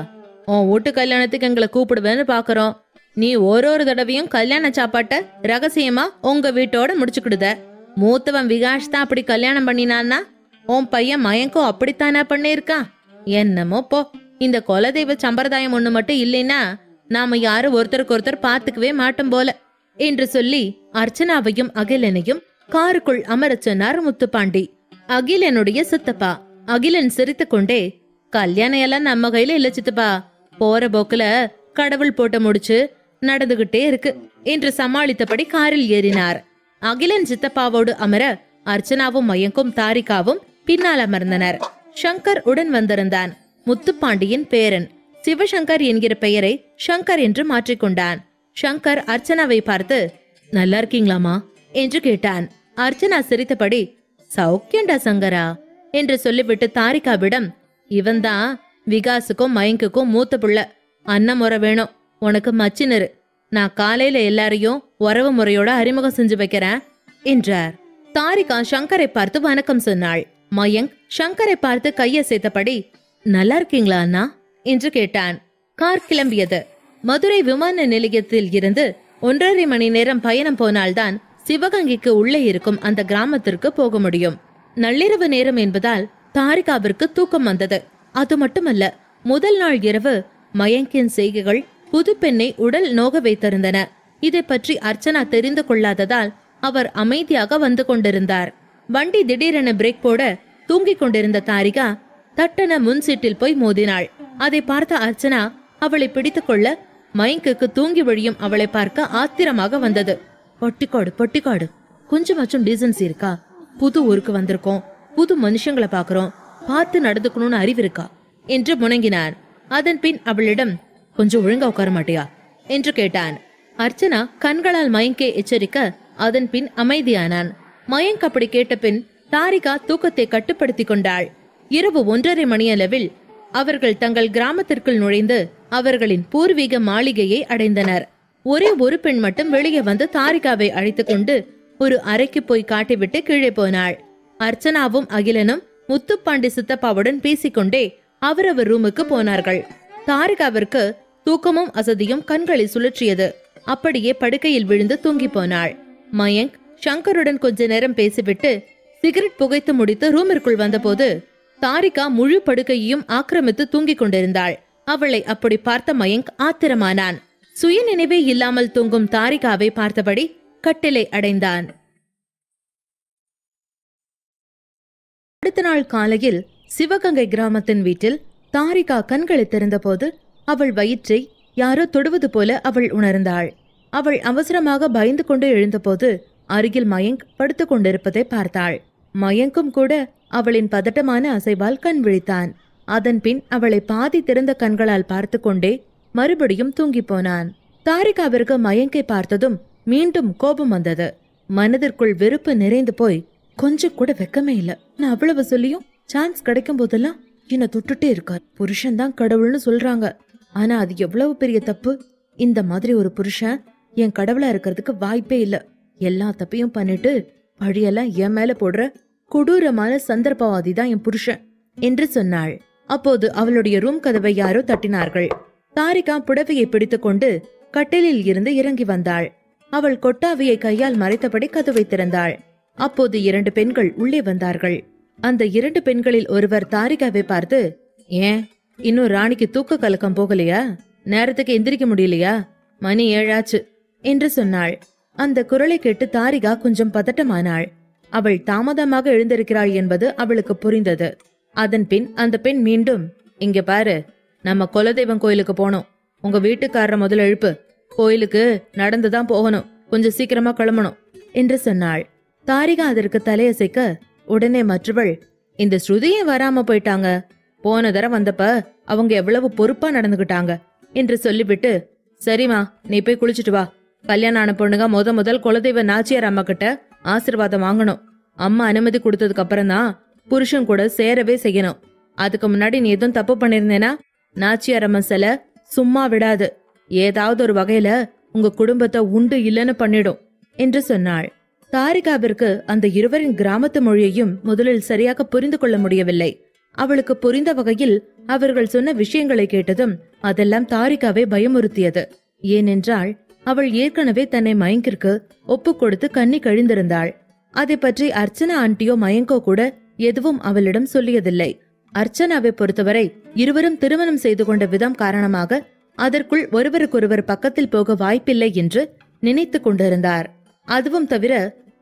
Speaker 1: உன் வீட்டு கல்யாணத்துக்கு எங்களை கூப்பிடுவேன்னு பாக்குறோம். நீ ஒரு தடவையும் கல்யாண சாப்பாட்ட ரகசியமா உங்க வீட்டோட முடிச்சுக்கிடுத. மூத்தவன் விகாஷ் தான் அப்படி கல்யாணம் பண்ணினான்னா உன் பையன் மயங்கும் அப்படித்தானா பண்ணிருக்கான். என்னமோ போ, இந்த குலதெய்வ சம்பிரதாயம் ஒண்ணு மட்டும் இல்லைன்னா நாம யாரும் ஒருத்தருக்கு ஒருத்தர் பாத்துக்கவே மாட்டோம் போல என்று சொல்லி அர்ச்சனாவையும் அகிலனையும் காருக்குள் அமரச் சொன்னார் முத்துப்பாண்டி. அகிலனுடைய சித்தப்பா. அகிலன் சிரித்து கொண்டே, கல்யாணம் எல்லாம் நம்ம கையில இல்ல சித்தப்பா, போற போக்குல கடவுள் போட்ட முடிச்சு நடந்துகிட்டே இருக்கு என்று சமாளித்தபடி காரில் ஏறினார். அகிலன் சித்தப்பாவோடு அமர அர்ச்சனாவும் மயங்கும் தாரிகாவும் பின்னால் அமர்ந்தனர். சங்கர் உடன் வந்திருந்தான். முத்துப்பாண்டியின் பேரன் சிவசங்கர் என்கிற பெயரை சங்கர் என்று மாற்றிக்கொண்டான். சங்கர் அர்ச்சனாவை பார்த்து, நல்லா இருக்கீங்களாமா என்று கேட்டான். அர்ச்சனா சிரித்தபடி, சௌக்கியண்டா சங்கரா என்று சொல்லிவிட்டு தாரிகாவிடம், இவன்தான் விகாசுக்கும் மயங்குக்கும் மூத்த புள்ள, அண்ணன் முறை வேணும், உனக்கு மச்சினரு, நான் காலையில எல்லாரையும் உறவு முறையோட அறிமுகம் செஞ்சு வைக்கிறேன் என்றார். தாரிகா சங்கரை பார்த்து வணக்கம் சொன்னாள். மயங்க் சங்கரை பார்த்து கையசைத்தபடி, நல்லா இருக்கீங்களா அண்ணா என்று கேட்டான். கார் கிளம்பியது. மதுரை விமான நிலையத்தில் இருந்து 1.5 மணி நேரம் பயணம் போனால்தான் சிவகங்கைக்கு உள்ளே இருக்கும் அந்த கிராமத்திற்கு போக முடியும். நள்ளிரவு நேரம் என்பதால் தாரிகாவிற்கு தூக்கம் வந்தது. அது மட்டுமல்ல, முதல் நாள் இரவு மயங்கின் செய்கைகள் புது பெண்ணை உடல் நோக வைத்திருந்தன. இதை பற்றி அர்ச்சனா தெரிந்து கொள்ளாததால் அவர் அமைதியாக வந்து கொண்டிருந்தார். வண்டி திடீரென பிரேக் போட தூங்கிக் கொண்டிருந்த தாரிகா தட்டன முன் சீட்டில் போய் மோதினாள். அதை பார்த்த அர்ச்சனா அவளை பிடித்துக் கொள்ள மயங்குக்கு தூங்கி வழியும் அவளை பார்க்க ஆத்திரமாக வந்தது. பொட்டிக்காடு பொட்டிக்காடு, கொஞ்சமாச்சும் டீசன்சி இருக்கா? புது ஊருக்கு வந்திருக்கோம், புது மனுஷங்களை பாக்குறோம், பார்த்து நடந்துக்கணும்னு அறிவு இருக்கா என்று முணங்கினான். அதன் பின் அவளிடம், கொஞ்சம் ஒழுங்கா உட்கார மாட்டியா என்று கேட்டான். அர்ச்சனா கண்களால் மயங்கை எச்சரிக்க அதன் பின் அமைதியானான். மயங்க் அப்படி கேட்ட பின் தாரிகா தூக்கத்தை கட்டுப்படுத்தி கொண்டாள். இரவு 1:30 மணியளவில் அவர்கள் தங்கள் கிராமத்திற்குள் நுழைந்து அவர்களின் பூர்வீக மாளிகையை அடைந்தனர். ஒரே ஒரு பெண் மட்டும் வெளியே வந்து தாரிகாவை அழைத்துக் கொண்டு ஒரு அறைக்கு போய் காட்டிவிட்டு கீழே போனாள். அர்ச்சனாவும் அகிலனும் முத்துப்பாண்டி சித்தப்பாவுடன் பேசிக்கொண்டே அவரவர் ரூமுக்கு போனார்கள். தாரிகாவிற்கு தூக்கமும் அசதியும் கண்களை சுழற்றியது. அப்படியே படுக்கையில் விழுந்து தூங்கி போனாள். மயங்க் சங்கருடன் கொஞ்ச நேரம் பேசிவிட்டு சிகரெட் புகைத்து முடித்து ரூமிற்குள் வந்தபோது தாரிகா முழு படுக்கையையும் ஆக்கிரமித்து தூங்கிக் கொண்டிருந்தாள். அவளை அப்படி பார்த்த மயங்க் ஆத்திரமானான். சுய நினைவே இல்லாமல் தூங்கும் தாரிகாவை பார்த்தபடி கட்டிலை அடைந்தான். அடுத்த நாள் காலையில் சிவகங்கை கிராமத்தின் வீட்டில் தாரிகா கண்களை திறந்தபோது அவள் வயிற்றை யாரோ தொடுவது போல அவள் உணர்ந்தாள். அவள் அவசரமாக பயந்து கொண்டு எழுந்தபோது அருகில் மயங்க் படுத்துக் கொண்டிருப்பதை பார்த்தாள். மயங்கும் கூட அவளின் பதட்டமான அசைவால் கண் விழித்தான். அதன் பின் அவளை பாதி திறந்த கண்களால் பார்த்து கொண்டே மறுபடியும் தூங்கி போனான். தாரிகாவிற்கு மயங்கை பார்த்ததும் மீண்டும் கோபம் வந்தது. மனதிற்குள் வெறுப்பு நிறைந்து போய், கொஞ்சம் கூட வெக்கமே இல்ல, நான் அவ்வளவு சொல்லியும் சான்ஸ் கிடைக்கும் போதெல்லாம் என்ன தொட்டுட்டே இருக்கார். புருஷன் தான் கடவுள்னு சொல்றாங்க, ஆனா அது எவ்வளவு பெரிய தப்பு. இந்த மாதிரி ஒரு புருஷன் என் கடவுளா இருக்கிறதுக்கு வாய்ப்பே இல்ல. எல்லா தப்பையும் பண்ணிட்டு பழியெல்லாம் என் மேல போடுற கொடூரமான சந்தர்ப்பவாதி தான் என் புருஷன் என்று சொன்னாள். அப்போது அவளுடைய ரூம் கதவை யாரோ தட்டினார்கள். தாரிகா புடவையை பிடித்துக்கொண்டு கட்டிலில் இருந்து இறங்கி வந்தாள். அவள் கொட்டாவியை கையால் மறைத்தபடி கதவை திறந்தாள். அப்போது 2 பெண்கள் உள்ளே வந்தார்கள். அந்த 2 பெண்களில் ஒருவர் தாரிகாவை பார்த்து, ஏன் இன்னும் ராணிக்கு தூக்க கலக்கம் போகலையா? நேரத்துக்கு எந்திரிக்க முடியலையா? மணி 7 ஆச்சு என்று சொன்னாள். அந்த குரலை கேட்டு தாரிகா கொஞ்சம் பதட்டமானாள். அவள் தாமதமாக எழுந்திருக்கிறாள் என்பது அவளுக்கு புரிந்தது. அதன் பின் அந்த பெண் மீண்டும், இங்க பாரு, நம்ம குலதெய்வம் கோயிலுக்கு போனோம். உங்க வீட்டுக்காரரை முதல்ல எழுப்பு. கோயிலுக்கு நடந்துதான் போகணும். கொஞ்சம் சீக்கிரமா கிளம்பணும் என்று சொன்னாள். தாரிகா அதற்கு தலையசைக்க உடனே மற்றவள், இந்த ஸ்ருதியே வராம போயிட்டாங்க. போன தடவை வந்தப்ப அவங்க எவ்வளவு பொறுப்பா நடந்துகிட்டாங்க என்று சொல்லிவிட்டு, சரிமா, நீ போய் குளிச்சுட்டு வா. கல்யாணம் ஆன பொண்ணுங்க முதல் குலதெய்வ நாச்சியார் அம்மா கிட்ட ஆசீர்வாதம் வாங்கணும். அம்மா அனுமதி கொடுத்ததுக்கு அப்புறம் தான் புருஷன் கூட சேரவே செய்யணும். அதுக்கு முன்னாடி நீ எதுவும் தப்பு பண்ணிருந்தேனா நாச்சியார் அம்மா சில சும்மா விடாது. ஏதாவது ஒரு வகையில உங்க குடும்பத்தை உண்டு இல்லைன்னு பண்ணிடும் என்று சொன்னாள். தாரிகாவிற்கு அந்த இருவரின் கிராமத்து மொழியையும் முதலில் சரியாக புரிந்து கொள்ள முடியவில்லை. அவளுக்கு புரிந்த வகையில் அவர்கள் சொன்ன விஷயங்களை கேட்டதும் அதெல்லாம் தாரிகாவை பயமுறுத்தியது. ஏனென்றால் அவள் ஏற்கனவே தன்னை மயங்கிற்கு ஒப்பு கொடுத்து கண்ணி கழிந்திருந்தாள். அதை பற்றி அர்ச்சனா ஆண்டியோ மயங்கோ கூட எதுவும் அவளிடம் சொல்லியதில்லை. அர்ச்சனாவை பொறுத்தவரை இருவரும் திருமணம் செய்து கொண்ட விதம் காரணமாக அதற்குள் ஒருவருக்கொருவர் பக்கத்தில் போக வாய்ப்பில்லை என்று நினைத்து கொண்டிருந்தார். அதுவும் தவிர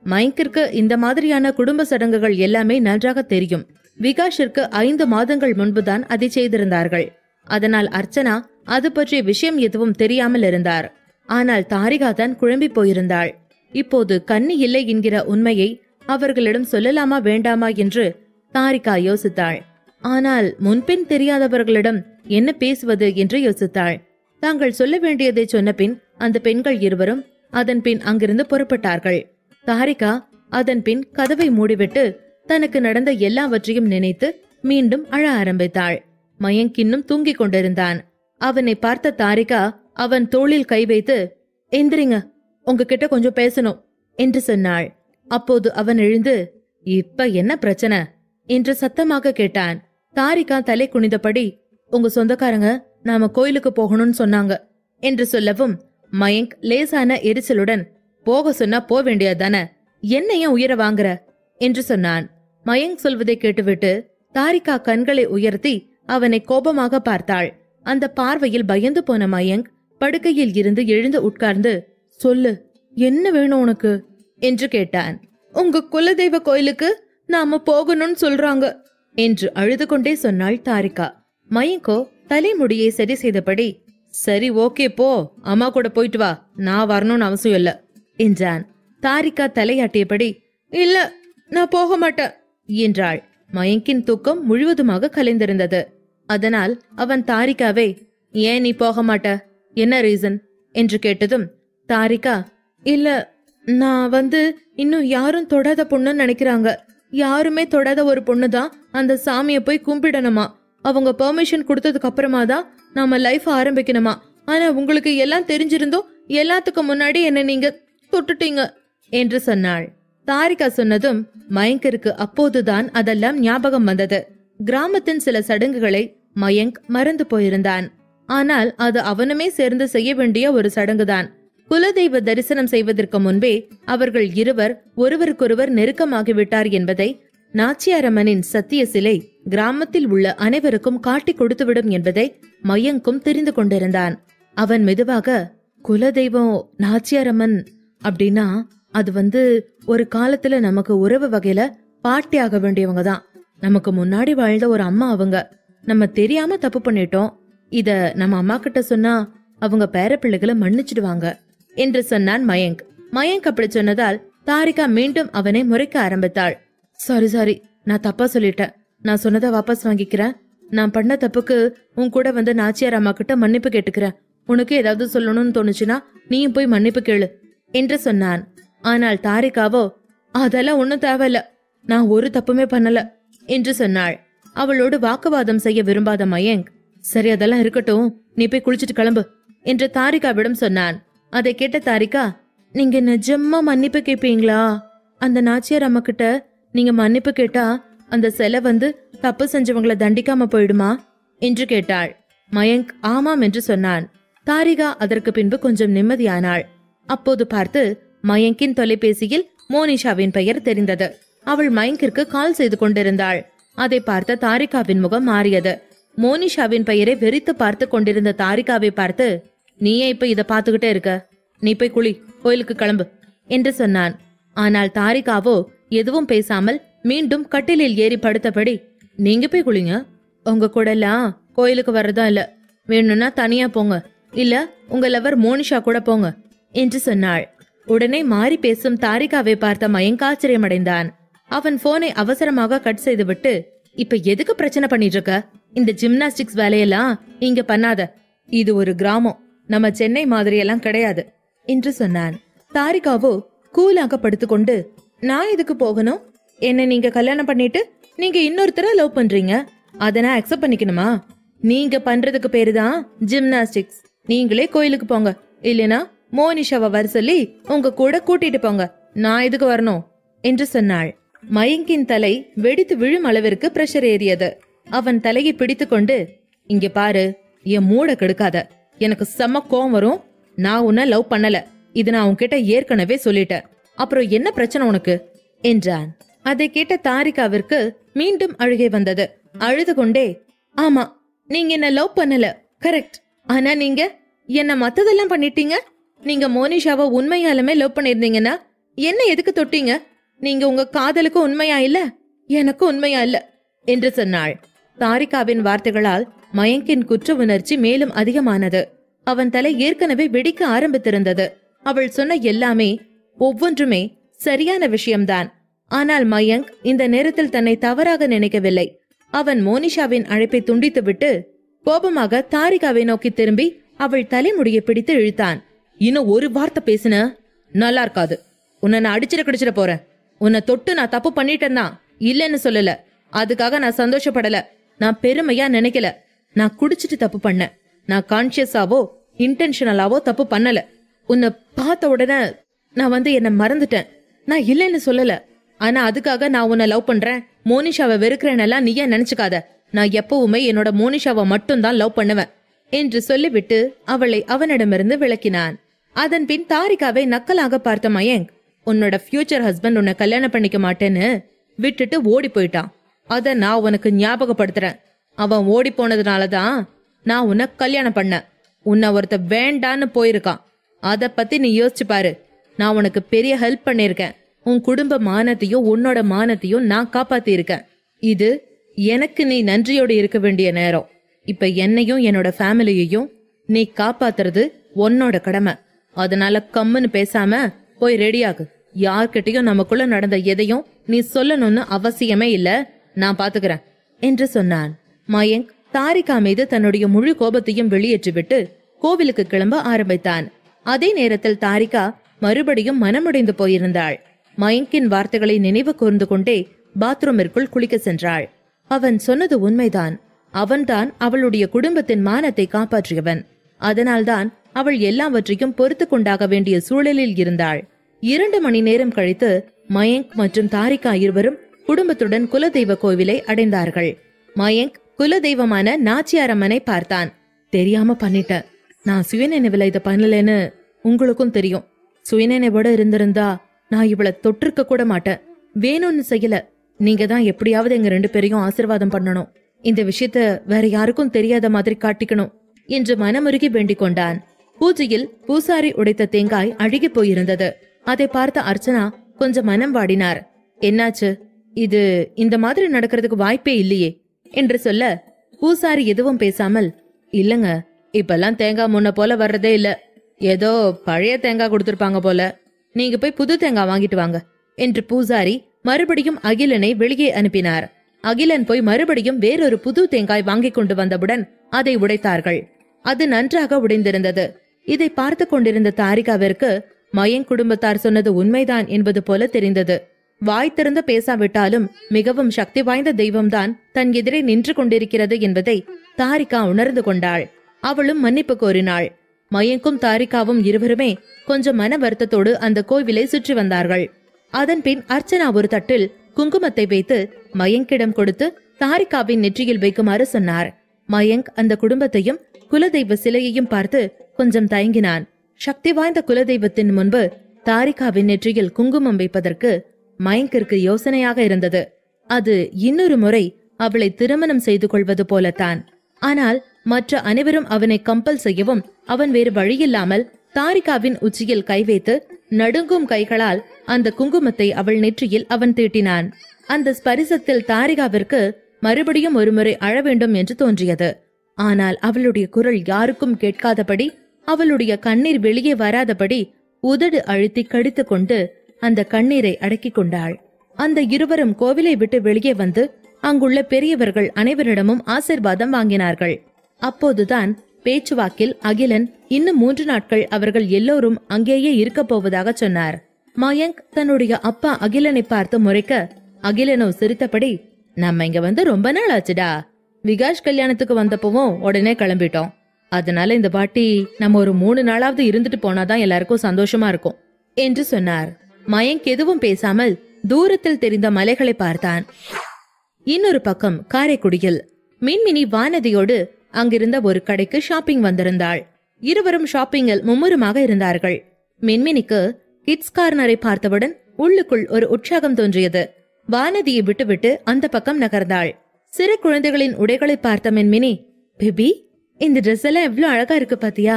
Speaker 1: மைங்கிற்கு இந்த மாதிரியான குடும்ப சடங்குகள் எல்லாமே நன்றாக தெரியும். விகாஷிற்கு 5 மாதங்கள் முன்புதான் அதை செய்திருந்தார்கள். அதனால் அர்ச்சனா அது பற்றிய விஷயம் எதுவும் தெரியாமல் இருந்தார். ஆனால் தாரிகா தான் குழம்பி போயிருந்தாள். இப்போது கன்னி இல்லை என்கிற உண்மையை அவர்களிடம் சொல்லலாமா வேண்டாமா என்று தாரிகா யோசித்தாள். ஆனால் முன்பின் தெரியாதவர்களிடம் என்ன பேசுவது என்று யோசித்தாள். தாங்கள் சொல்ல வேண்டியதை சொன்ன பின் அந்த பெண்கள் இருவரும் அதன் பின் அங்கிருந்து புறப்பட்டார்கள். தாரிகா அதன் பின் கதவை மூடிவிட்டு தனக்கு நடந்த எல்லாவற்றையும் நினைத்து மீண்டும் அழ ஆரம்பித்தாள். மயங்க் இன்னும் தூங்கிக் கொண்டிருந்தான். அவனை பார்த்த தாரிகா அவன் தோளில் கை வைத்து, எந்திரிங்க, உங்ககிட்ட கொஞ்சம் பேசணும் என்று சொன்னாள். அப்போது அவன் எழுந்து, இப்ப என்ன பிரச்சனை என்று சத்தமாக கேட்டான். தாரிகா தலை குனிந்தபடி, உங்க சொந்தக்காரங்க நாம கோயிலுக்கு போகணும்னு சொன்னாங்க என்று சொல்லவும் மயங்க் லேசான எரிச்சலுடன், போக சொன்னா போக வேண்டியதானே, என்ன ஏன் உயர வாங்குற என்று சொன்னான். மயங்க் சொல்வதை கேட்டுவிட்டு தாரிகா கண்களை உயர்த்தி அவனை கோபமாக பார்த்தாள். அந்த பார்வையில் பயந்து போன மயங்க் படுக்கையில் இருந்து எழுந்து உட்கார்ந்து, சொல்லு, என்ன வேணும் உனக்கு என்று கேட்டான். உங்க குலதெய்வ கோயிலுக்கு நாம போகணும்னு சொல்றாங்க என்று அழுது கொண்டே சொன்னாள் தாரிகா. மயங்கோ தலைமுடியை சரி செய்தபடி, சரி ஓகே போ, அம்மா கூட போயிட்டு வா, நான் வரணும்னு அவசியம் இல்ல என்றான். தாரிகா தலையாட்டியபடி, இல்ல நான் போக மாட்டேன் என்றாள். மயங்கின் தூக்கம் முழுவதுமாக கலைந்திருந்தது. அதனால் அவன் தாரிகாவை, ஏன் நீ போக மாட்ட, என்ன ரீசன் என்று கேட்டதும் தாரிகா, இல்ல நான் இன்னும் யாரும் தொடாத பொண்ணுன்னு நினைக்கிறாங்க. யாருமே தொடாத ஒரு பொண்ணுதான் அந்த சாமிய போய் கும்பிடணுமா. அவங்க பெர்மிஷன் கொடுத்ததுக்கு அப்புறமா தான் நாம லைஃப் ஆரம்பிக்கணுமா. ஆனா உங்களுக்கு எல்லாம் தெரிஞ்சிருந்தோம், எல்லாத்துக்கு முன்னாடி என்ன நீங்க தொட்டுட்டீங்க என்று சொன்னாள். தாரிகா சொன்னதும் மயங்கிற்கு அப்போதுதான் அதெல்லாம் ஞாபகம் வந்தது. கிராமத்தின் சில சடங்குகளை மயங்க் மறந்து போயிருந்தான். ஆனால் அது அவனுமே சேர்ந்து செய்ய வேண்டிய ஒரு சடங்குதான். குலதெய்வ தரிசனம் செய்வதற்கு முன்பே அவர்கள் இருவர் ஒருவருக்கொருவர் நெருக்கமாகிவிட்டார் என்பதை நாச்சியாரம்மனின் சத்திய சிலை கிராமத்தில் உள்ள அனைவருக்கும் காட்டிக் கொடுத்துவிடும் என்பதை மயங்கும் தெரிந்து கொண்டிருந்தான். அவன் மெதுவாக, குலதெய்வம் நாச்சியாரம்மன் அப்படின்னா அது ஒரு காலத்துல நமக்கு உறவு வகையில பாட்டி ஆக வேண்டியவங்க தான். நமக்கு முன்னாடி வாழ்ந்த ஒரு அம்மா அவங்க. நம்ம தெரியாம தப்பு பண்ணிட்டோம். இத நம்ம அம்மா கிட்ட சொன்னா அவங்க பேர பிள்ளைகளை மன்னிச்சிடுவாங்க என்று சொன்னான் மயங்க். மயங்க் அப்படி சொன்னதால் தாரிகா மீண்டும் அவனை முறைக்க ஆரம்பித்தாள். சாரி, நான் தப்பா சொல்லிட்டேன். நான் சொன்னதை வாபஸ் வாங்கிக்கிறேன். நான் பண்ண தப்புக்கு உன் கூட நாச்சியார் அம்மா கிட்ட மன்னிப்பு கேட்டுக்கிறேன். உனக்கு ஏதாவது சொல்லணும்னு தோணுச்சுன்னா நீயும் போய் மன்னிப்பு கேளு என்று சொன்னான். ஆனால் தாரிகாவோ, அதெல்லாம் ஒன்னும் தேவையில்ல, நான் ஒரு தப்புமே பண்ணல என்று சொன்னாள். அவளோடு வாக்குவாதம் செய்ய விரும்பாத மயங்க், சரி அதெல்லாம் இருக்கட்டும், நீ போய் குளிச்சுட்டு கிளம்பு என்று தாரிகாவிடம் சொன்னான். அதை கேட்ட தாரிகா, நீங்க நிஜமா மன்னிப்பு கேட்பீங்களா? அந்த நாச்சியார் அம்மா கிட்ட நீங்க மன்னிப்பு கேட்டா அந்த சிலை வந்து தப்பு செஞ்சவங்களை தண்டிக்காம போயிடுமா என்று கேட்டாள். மயங்க் ஆமாம் என்று சொன்னான். தாரிகா அதற்கு பின்பு கொஞ்சம் நிம்மதியானாள். அப்போது பார்த்து மயங்கின் தொலைபேசியில் மோனிஷாவின் பெயர் தெரிந்தது. அவள் மயங்கிற்கு கால் செய்து கொண்டிருந்தாள். அதை பார்த்த தாரிகாவின் முகம் மாறியது. மோனிஷாவின் பெயரை வெறித்து பார்த்து கொண்டிருந்த தாரிகாவை பார்த்து, நீயே இப்ப இத பாத்துக்கிட்டே இருக்க, நீ போய் குளி, கோயிலுக்கு கிளம்பு என்று சொன்னான். ஆனால் தாரிகாவோ எதுவும் பேசாமல் மீண்டும் கட்டிலில் ஏறி படுத்தபடி, நீங்க போய் குளிங்க, உங்க கூட எல்லாம் கோயிலுக்கு வர்றதா இல்ல, வேணும்னா தனியா போங்க, இல்ல உங்க லவர் மோனிஷா கூட போங்க என்று சொன்னாள். உடனே மாறி பேசும் தாரிகாவை பார்த்த மயங்க் ஆச்சரியமடைந்தான். அவன் போனை அவசரமாக கட் செய்து விட்டு, இப்ப எதுக்கு பிரச்சனை பண்ணிட்டு இருக்க? இந்த ஜிம்னாஸ்டிக்ஸ் வேலையெல்லாம் இங்க பண்ணாத, இது ஒரு கிராமம், நம்ம சென்னை மாதிரியெல்லாம் கிடையாது என்று சொன்னான். தாரிகாவோ கூலாக படுத்துக்கொண்டு, நான் எதுக்கு போகணும்? என்ன நீங்க கல்யாணம் பண்ணிட்டு நீங்க இன்னொருத்தர லவ் பண்றீங்க, அத நான் அக்செப்ட் பண்ணிக்கணுமா? நீங்க பண்றதுக்கு பேருதான் ஜிம்னாஸ்டிக்ஸ். நீங்களே கோயிலுக்கு போங்க, இல்லனா மோனிஷாவை வர சொல்லி உங்க கூட கூட்டிட்டு போங்க, நான் எதுக்கு வரணும் என்று சொன்னாள். மயங்கின் தலை வெடித்து விழும் அளவிற்கு பிரஷர் ஏறியது. அவன் தலையை பிடித்து கொண்டு, இங்க பாரு, என் மூட கெடுக்காத, எனக்கு செம்ம கோவம் வரும். நான் உன்ன லவ் பண்ணல, இது நான் உன்கிட்ட ஏற்கனவே சொல்லிட்டேன், அப்புறம் என்ன பிரச்சனை உனக்கு என்றான். அதை கேட்ட தாரிகாவிற்கு மீண்டும் அழுகை வந்தது. அழுது கொண்டே, ஆமா, நீங்க என்ன லவ் பண்ணல, கரெக்ட், ஆனா நீங்க என்ன மத்ததெல்லாம் பண்ணிட்டீங்க. நீங்க மோனிஷாவை உண்மையாலுமே லவ் பண்ணிருந்தீங்கன்னா என்ன எதுக்கு தொட்டீங்க? நீங்க உங்க காதலுக்கு உண்மையா இல்ல, எனக்கு உண்மையா இல்ல என்று சொன்னாள். தாரிகாவின் வார்த்தைகளால் மயங்கின் குற்ற உணர்ச்சி மேலும் அதிகமானது. அவன் தலை ஏற்கனவே வெடிக்க ஆரம்பித்திருந்தது. அவள் சொன்ன எல்லாமே ஒவ்வொன்றுமே சரியான விஷயம்தான். ஆனால் மயங்க் இந்த நேரத்தில் தன்னை தவறாக நினைக்கவில்லை. அவன் மோனிஷாவின் அழைப்பை துண்டித்துவிட்டு கோபமாக தாரிகாவை நோக்கி திரும்பி அவள் தலைமுடியை பிடித்து இழுத்தான். இன்னும் ஒரு வார்த்தை பேசுன நல்லா இருக்காது, உன்னை நான் அடிச்சிட போறேன். உன்னை தொட்டு நான் தப்பு பண்ணிட்டேன்னா இல்லன்னு சொல்லல, அதுக்காக நான் சந்தோஷப்படல, நான் பெருமையா நினைக்கல. நான் குடிச்சிட்டு தப்பு பண்ண, நான் கான்சியஸாவோ இன்டென்ஷனலாவோ தப்பு பண்ணல. உன்னை பார்த்த உடனே நான் என்ன மறந்துட்டேன், நான் இல்லன்னு சொல்லல. ஆனா அதுக்காக நான் உன்னை லவ் பண்றேன், மோனிஷாவை வெறுக்கிறேன்னெல்லாம் நீ ஏன் நினைச்சுக்காத. நான் எப்பவுமே என்னோட மோனிஷாவை மட்டும்தான் லவ் பண்ணுவேன் என்று சொல்லிவிட்டு அவளை அவனிடமிருந்து விளக்கினான். அதன் பின் தாரிகாவை நக்கலாக பார்த்த மயங்க், உன்னோட ஃபியூச்சர் ஹஸ்பண்ட் உன்னை கல்யாணம் பண்ணிக்க மாட்டேன்னு விட்டுட்டு ஓடி போயிட்டான். அத நான் உனக்கு ஞாபகப்படுத்துறேன். அவன் ஓடி போனதுனாலதான் நான் உன்னை கல்யாணம் பண்ண. உன்னை ஒருத்த வேண்டான்னு போயிருக்கான். அத பத்தி நீ யோசிச்சு பாரு. நான் உனக்கு பெரிய ஹெல்ப் பண்ணிருக்கேன். உன் குடும்ப மானத்தையும் உன்னோட மானத்தையும் நான் காப்பாத்தி இருக்கேன். இது எனக்கு நீ நன்றியோடு இருக்க வேண்டிய நேரம். இப்ப என்னையும் என்னோட ஃபேமிலியையும் நீ காப்பாத்துறது உன்னோட கடமை. அதனால கம்முன்னு பேசாம போய் ரெடியாகு. யார்கிட்டயும் நமக்குள்ள நடந்த எதையும் நீ சொல்லணும்னு அவசியமே இல்ல, நான் பாத்துக்கிறேன் என்று சொன்னான். மயங்க் தாரிகா மீது தன்னுடைய முழு கோபத்தையும் வெளியேற்றிவிட்டு கோவிலுக்கு கிளம்ப ஆரம்பித்தான். அதே நேரத்தில் தாரிகா மறுபடியும் மனமுடைந்து போயிருந்தாள். மயங்கின் வார்த்தைகளை நினைவு கூர்ந்து கொண்டே பாத்ரூமிற்குள் குளிக்க சென்றாள். அவன் சொன்னது உண்மைதான். அவன்தான் அவளுடைய குடும்பத்தின் மானத்தை காப்பாற்றியவன். அதனால்தான் அவள் எல்லாவற்றையும் பொறுத்து கொண்டாக வேண்டிய சூழலில் இருந்தாள். 2 மணி நேரம் கழித்து மயங்க் மற்றும் தாரிகா இருவரும் குடும்பத்துடன் குலதெய்வ கோவிலை அடைந்தார்கள். மயங்க் குலதெய்வமான நாச்சியாரம்மனை பார்த்தான். தெரியாம பண்ணிட்டேன், நான் சுயநினைவுல இத பண்ணலன்னு உங்களுக்கும் தெரியும். சுயநினைவோட இருந்திருந்தா நான் இவளை தொட்டிருக்க கூட மாட்டேன். வேணும்னு செய்யல. நீங்க தான் எப்படியாவது எங்க 2 பேரையும் ஆசீர்வாதம் பண்ணணும். இந்த விஷயத்த வேற யாருக்கும் தெரியாத மாதிரி காட்டிக்கணும் என்று மனமுருகி வேண்டிக் கொண்டான். பூஜையில் பூசாரி உடைத்த தேங்காய் அழுகி போயிருந்தது. அதை பார்த்த அர்ச்சனா கொஞ்சம் மனம் வாடினார். என்னாச்சு? இது இந்த மாதிரி நடக்கிறதுக்கு வாய்ப்பே இல்லையே என்று சொல்ல, பூசாரி எதுவும் பேசாமல், இல்லங்க, இப்பெல்லாம் தேங்காய் முன்ன போல வர்றதே இல்ல. ஏதோ பழைய தேங்காய் கொடுத்திருப்பாங்க போல. நீங்க போய் புது தேங்காய் வாங்கிட்டு வாங்க என்று பூசாரி மறுபடியும் அகிலனை வெளியே அனுப்பினார். அகிலன் போய் மறுபடியும் வேறொரு புது தேங்காய் வாங்கி கொண்டு வந்தவுடன் அதை உடைத்தார்கள். அது நன்றாக உடைந்திருந்தது. இதை பார்த்து கொண்டிருந்த தாரிகாவிற்கு மயங்க் குடும்பத்தார் சொன்னது உண்மைதான் என்பது போல தெரிந்தது. வாய் திறந்து பேசாவிட்டாலும் மிகவும் சக்தி வாய்ந்த தெய்வம்தான் தன் எதிரே நின்று கொண்டிருக்கிறது என்பதை தாரிகா உணர்ந்து கொண்டாள். அவளும் மன்னிப்பு கோரினாள். மயங்கும் தாரிகாவும் இருவருமே கொஞ்சம் மன வருத்தத்தோடு அந்த கோவிலை சுற்றி வந்தார்கள். அதன் பின் அர்ச்சனா ஒரு தட்டில் குங்குமத்தை வைத்து மயங்கிடம் கொடுத்து தாரிகாவின் நெற்றியில் வைக்குமாறு சொன்னார். மயங்க் அந்த குடும்பத்தையும் குலதெய்வ சிலையையும் பார்த்து கொஞ்சம் தயங்கினான். சக்தி வாய்ந்த குலதெய்வத்தின் முன்பு தாரிகாவின் நெற்றியில் குங்குமம் வைப்பதற்கு மயங்கிற்கு யோசனையாக இருந்தது. அது இன்னொரு முறை அவளை திருமணம் செய்து கொள்வது போலத்தான். ஆனால் மற்ற அனைவரும் அவனை கம்பல் செய்யவும் அவன் வேறு வழியில்லாமல் தாரிகாவின் உச்சியில் கை வைத்து நடுங்கும் கைகளால் அந்த குங்குமத்தை அவள் நெற்றியில் அவன் தீட்டினான். அந்த ஸ்பரிசத்தில் தாரிகாவிற்கு மறுபடியும் ஒருமுறை அழ வேண்டும் என்று தோன்றியது. ஆனால் அவளுடைய குரல் யாருக்கும் கேட்காதபடி, அவளுடைய கண்ணீர் வெளியே வராதபடி உதடு அழுத்தி கடித்து கொண்டு அந்த கண்ணீரை அடக்கிக் கொண்டாள். அந்த இருவரும் கோவிலை விட்டு வெளியே வந்து அங்குள்ள பெரியவர்கள் அனைவரிடமும் ஆசீர்வாதம் வாங்கினார்கள். அப்போதுதான் பேச்சுவாக்கில் அகிலன் இன்னும் 3 நாட்கள் அவர்கள் எல்லோரும் அங்கேயே இருக்க போவதாக சொன்னார். மயங்க் தன்னுடைய அப்பா அகிலனை பார்த்து முறைக்க, அகிலனோ சிரித்தபடி, நம்ம இங்க வந்து ரொம்ப நாள் ஆச்சுடா. விகாஷ் கல்யாணத்துக்கு வந்தப்பவும் உடனே கிளம்பிட்டோம். அதனால இந்த வாட்டி நம்ம ஒரு 3 நாளாவது இருந்துட்டு போனாதான் எல்லாருக்கும் சந்தோஷமா இருக்கும் என்று சொன்னார். மயங்க் எதுவும் பேசாமல் தூரத்தில் தெரிந்த மலைகளை பார்த்தான். இன்னொரு பக்கம் காரைக்குடியில் மின்மினி வானதியோடு அங்கிருந்த ஒரு கடைக்கு ஷாப்பிங் வந்திருந்தாள். இருவரும் ஷாப்பிங்கில் மும்முரமாக இருந்தார்கள். மின்மினிக்கு கிட்ஸ் கார்னரை பார்த்தவுடன் உள்ளுக்குள் ஒரு உற்சாகம் தோன்றியது. வானதியை விட்டுவிட்டு அந்த பக்கம் நகர்ந்தாள். சிறு குழந்தைகளின் உடைகளை பார்த்த மின்மினி, பேபி, இந்த ட்ரெஸ் எல்லாம் எவ்வளவு அழகா இருக்கு பாத்தியா?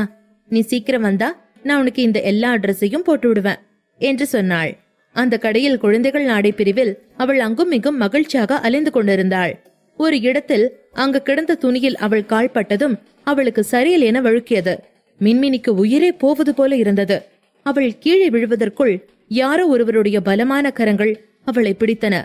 Speaker 1: நீ சீக்கிரம் வந்தா நான் உனக்கு இந்த எல்லா ட்ரெஸ்ஸையும் போட்டு விடுவேன் என்று சொன்னாள். அந்த கடையில் குழந்தைகள் நாடை பிரிவில் அவள் அங்கும் இங்கும் மகிழ்ச்சியாக அலைந்து கொண்டிருந்தாள். ஒரு இடத்தில் அங்கு கிடந்த துணியில் அவள் கால்பட்டதும் அவளுக்கு சரியில் என வழுக்கியது. மின்மினிக்கு உயிரே போவது போல இருந்தது. அவள் கீழே விழுவதற்குள் யாரோ ஒருவருடைய பலமான கரங்கள் அவளை பிடித்தன.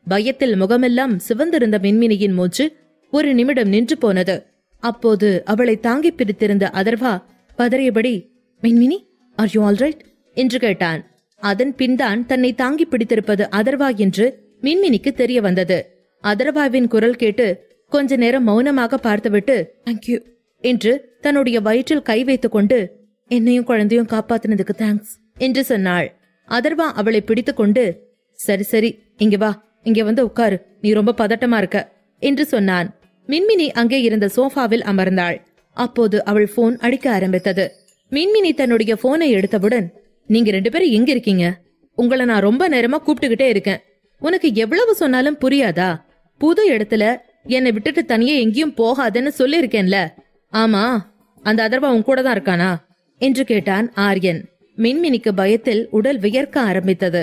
Speaker 1: பயத்தில் முகமெல்லாம் சிவந்திருந்த மின்மினியின் மூச்சு ஒரு நிமிடம் நின்று போனது. அப்போது அவளை தாங்கி பிடித்திருந்த அதர்வா பதறியபடி, மின்மினி, ஆர் யூ ஆல் ரைட் என்று கேட்டான். அதன் பின்தான் தன்னை தாங்கி பிடித்திருப்பது அதர்வா என்று மின்மினிக்கு தெரிய வந்தது. அதர்வாவின் குரல் கேட்டு கொஞ்ச நேரம் மௌனமாக பார்த்துவிட்டு, தேங்க்யூ என்று தன்னுடைய வயிற்றில் கை வைத்துக் கொண்டு, என்னையும் குழந்தையும் காப்பாத்தினதுக்கு தேங்க்ஸ் என்று சொன்னாள். அதர்வா அவளை பிடித்துக் கொண்டு, சரி சரி, இங்க வா, இங்க வந்து உட்காரு, நீ ரொம்ப பதட்டமா இருக்க என்று சொன்னான். மின்மினி அங்கே இருந்த சோஃபாவில் அமர்ந்தாள். அப்போது அவள் போன் அடிக்க ஆரம்பித்தது. மின்மினி தன்னுடைய போனை எடுத்தவுடன், நீங்க 2 பேரும் எங்க இருக்கீங்க? உங்களை நான் ரொம்ப நேரமா கூப்பிட்டுக்கிட்டே இருக்கேன். உனக்கு எவ்வளவு சொன்னாலும் புரியாதா? புது இடத்துல என்னை விட்டுட்டு தனியே எங்கேயும் போகாதன்னு சொல்லி இருக்கேன்ல. ஆமா, அந்த அதர்வா உன் கூட தான் இருக்கானா என்று கேட்டான் ஆரியன். மின்மினிக்கு பயத்தில் உடல் வியர்க்க ஆரம்பித்தது.